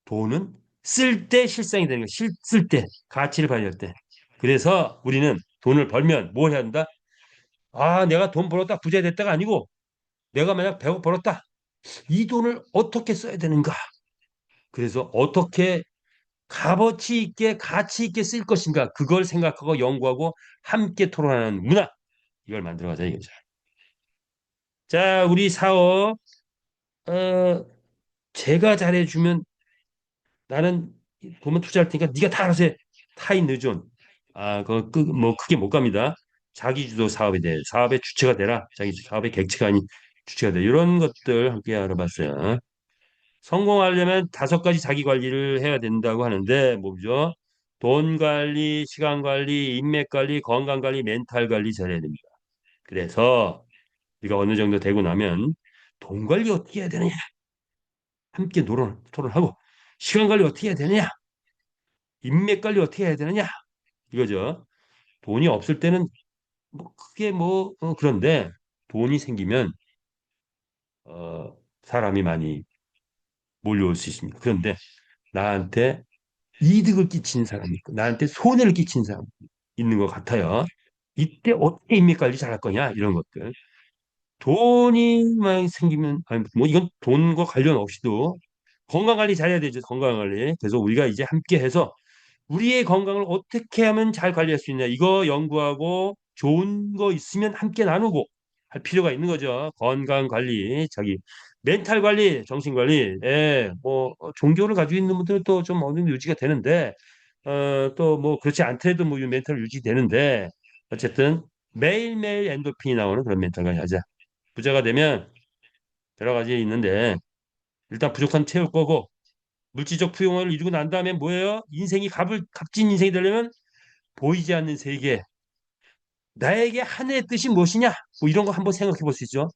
Speaker 1: 돈은 쓸 때 실상이 되는 거예요. 쓸 때, 가치를 발휘할 때. 그래서 우리는 돈을 벌면 뭘 해야 한다? 아, 내가 돈 벌었다, 부자 됐다가 아니고 내가 만약 100억 벌었다. 이 돈을 어떻게 써야 되는가? 그래서 어떻게 값어치 있게, 가치 있게 쓸 것인가? 그걸 생각하고 연구하고 함께 토론하는 문화. 이걸 만들어가자 이거죠. 자, 우리 사업, 어, 제가 잘해주면 나는 돈만 투자할 테니까 네가 다 알아서 해. 타인 의존. 아, 뭐 크게 못 갑니다. 자기주도 사업에 대해 사업의 주체가 되라. 자기 사업의 객체가 아닌 주체가 돼. 이런 것들 함께 알아봤어요. 성공하려면 5가지 자기 관리를 해야 된다고 하는데 뭐죠? 돈 관리, 시간 관리, 인맥 관리, 건강 관리, 멘탈 관리 잘해야 됩니다. 그래서 우리가 어느 정도 되고 나면 돈 관리 어떻게 해야 되느냐? 함께 토론하고 시간 관리 어떻게 해야 되느냐? 인맥 관리 어떻게 해야 되느냐? 이거죠. 돈이 없을 때는 뭐 크게 그런데 돈이 생기면 사람이 많이 몰려올 수 있습니다. 그런데 나한테 이득을 끼치는 사람이 있고 나한테 손해를 끼치는 사람이 있는 것 같아요. 이때 어떻게 인맥 관리 잘할 거냐 이런 것들. 돈이 많이 생기면 아니 뭐 이건 돈과 관련 없이도 건강 관리 잘해야 되죠. 건강 관리. 그래서 우리가 이제 함께 해서 우리의 건강을 어떻게 하면 잘 관리할 수 있냐 이거 연구하고 좋은 거 있으면 함께 나누고 할 필요가 있는 거죠. 건강 관리, 자기 멘탈 관리, 정신 관리. 예, 종교를 가지고 있는 분들은 또 좀 어느 정도 유지가 되는데 또 뭐 그렇지 않더라도 뭐 멘탈 유지되는데 어쨌든 매일매일 엔도핀이 나오는 그런 멘탈 관리 하자. 부자가 되면 여러 가지 있는데 일단 부족한 채울 거고 물질적 부용을 이루고 난 다음에 뭐예요? 인생이 값진 인생이 되려면 보이지 않는 세계, 나에게 하늘의 뜻이 무엇이냐? 뭐 이런 거 한번 생각해 볼 수 있죠.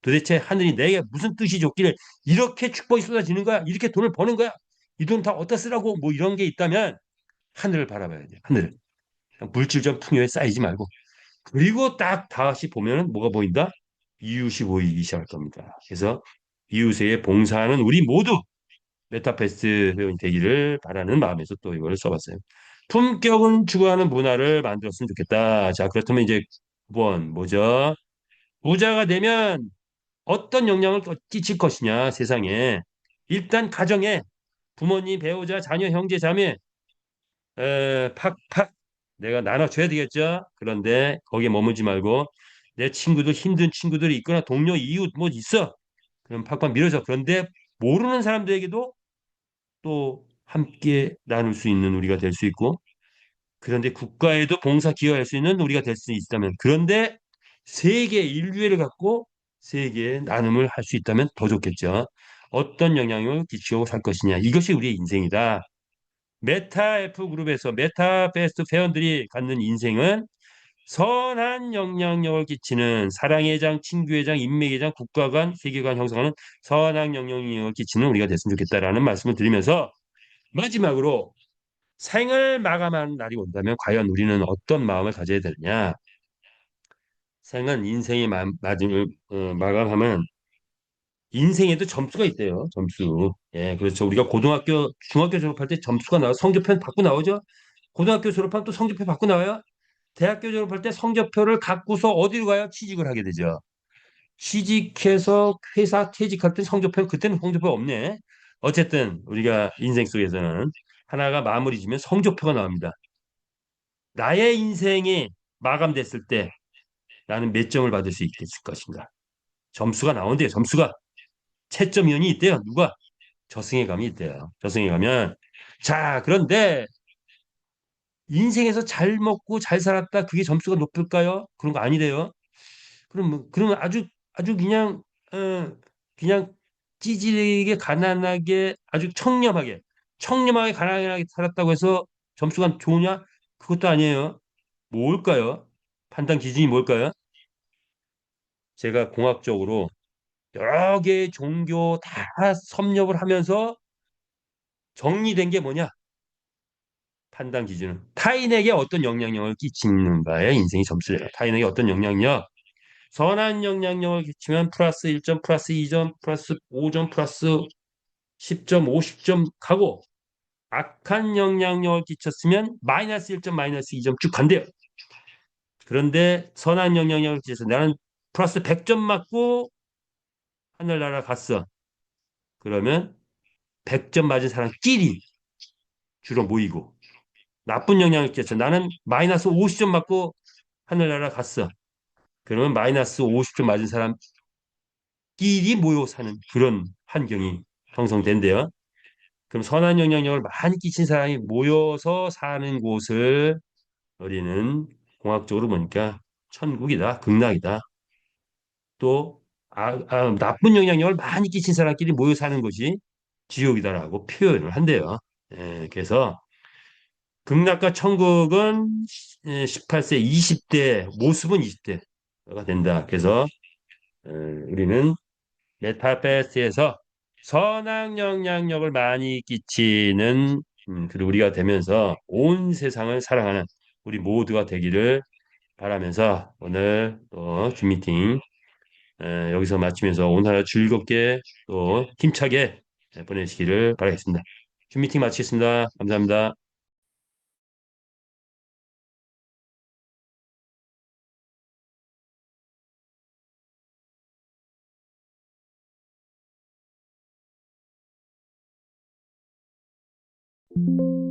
Speaker 1: 도대체 하늘이 내게 무슨 뜻이 줬기를 이렇게 축복이 쏟아지는 거야? 이렇게 돈을 버는 거야? 이 돈 다 어디다 쓰라고? 뭐 이런 게 있다면 하늘을 바라봐야 돼요. 하늘을. 그냥 물질적 풍요에 쌓이지 말고. 그리고 딱 다시 보면은 뭐가 보인다? 이웃이 보이기 시작할 겁니다. 그래서 이웃에게 봉사하는 우리 모두 메타페스트 회원이 되기를 바라는 마음에서 또 이걸 써봤어요. 품격은 추구하는 문화를 만들었으면 좋겠다. 자, 그렇다면 이제 9번 뭐죠? 부자가 되면 어떤 영향을 끼칠 것이냐, 세상에. 일단 가정에 부모님, 배우자, 자녀, 형제, 자매 팍팍 내가 나눠줘야 되겠죠. 그런데 거기에 머물지 말고 내 친구들 힘든 친구들이 있거나 동료, 이웃 뭐 있어. 그럼 팍팍 밀어줘. 그런데 모르는 사람들에게도 또 함께 나눌 수 있는 우리가 될 수 있고 그런데 국가에도 봉사 기여할 수 있는 우리가 될 수 있다면 그런데 세계 인류애를 갖고 세계의 나눔을 할 수 있다면 더 좋겠죠. 어떤 영향을 끼치고 살 것이냐. 이것이 우리의 인생이다. 메타 F 그룹에서 메타 베스트 회원들이 갖는 인생은 선한 영향력을 끼치는 사랑의 장, 친구의 장, 인맥의 장, 국가 간, 세계 관 형성하는 선한 영향력을 끼치는 우리가 됐으면 좋겠다라는 말씀을 드리면서 마지막으로 생을 마감하는 날이 온다면 과연 우리는 어떤 마음을 가져야 되느냐? 생은 인생의 마감하면 인생에도 점수가 있대요. 점수. 예, 그렇죠. 우리가 고등학교, 중학교 졸업할 때 점수가 나와 성적표 받고 나오죠. 고등학교 졸업하면 또 성적표 받고 나와요. 대학교 졸업할 때 성적표를 갖고서 어디로 가요? 취직을 하게 되죠. 취직해서 회사 퇴직할 때 성적표, 그때는 성적표 없네. 어쨌든 우리가 인생 속에서는 하나가 마무리 지면 성적표가 나옵니다. 나의 인생이 마감됐을 때 나는 몇 점을 받을 수 있겠을 것인가? 점수가 나온대요. 점수가. 채점위원이 있대요. 누가? 저승의 감이 있대요. 저승에 가면 자, 그런데 인생에서 잘 먹고 잘 살았다. 그게 점수가 높을까요? 그런 거 아니래요. 그러면 아주 어, 그냥 찌질하게 가난하게 아주 청렴하게 가난하게 살았다고 해서 점수가 좋으냐? 그것도 아니에요. 뭘까요? 판단 기준이 뭘까요? 제가 공학적으로 여러 개의 종교 다 섭렵을 하면서 정리된 게 뭐냐? 판단 기준은 타인에게 어떤 영향력을 끼치는가의 인생의 점수예요. 타인에게 어떤 영향력? 선한 영향력을 끼치면 플러스 1점, 플러스 2점, 플러스 5점, 플러스 10점, 50점 가고 악한 영향력을 끼쳤으면 마이너스 1점, 마이너스 2점 쭉 간대요. 그런데 선한 영향력을 끼쳐서 나는 플러스 100점 맞고 하늘나라 갔어. 그러면 100점 맞은 사람끼리 주로 모이고 나쁜 영향을 끼쳐 나는 마이너스 50점 맞고 하늘나라 갔어. 그러면 마이너스 50점 맞은 사람끼리 모여 사는 그런 환경이 형성된대요. 그럼 선한 영향력을 많이 끼친 사람이 모여서 사는 곳을 우리는 공학적으로 보니까 천국이다, 극락이다. 또 나쁜 영향력을 많이 끼친 사람끼리 모여 사는 것이 지옥이다라고 표현을 한대요. 예, 그래서 극락과 천국은 18세, 20대, 모습은 20대가 된다. 그래서 우리는 메타베스에서 선한 영향력을 많이 끼치는 그리고 우리가 되면서 온 세상을 사랑하는 우리 모두가 되기를 바라면서 오늘 또 줌미팅 여기서 마치면서 오늘 하루 즐겁게 또 힘차게 보내시기를 바라겠습니다. 줌미팅 마치겠습니다. 감사합니다.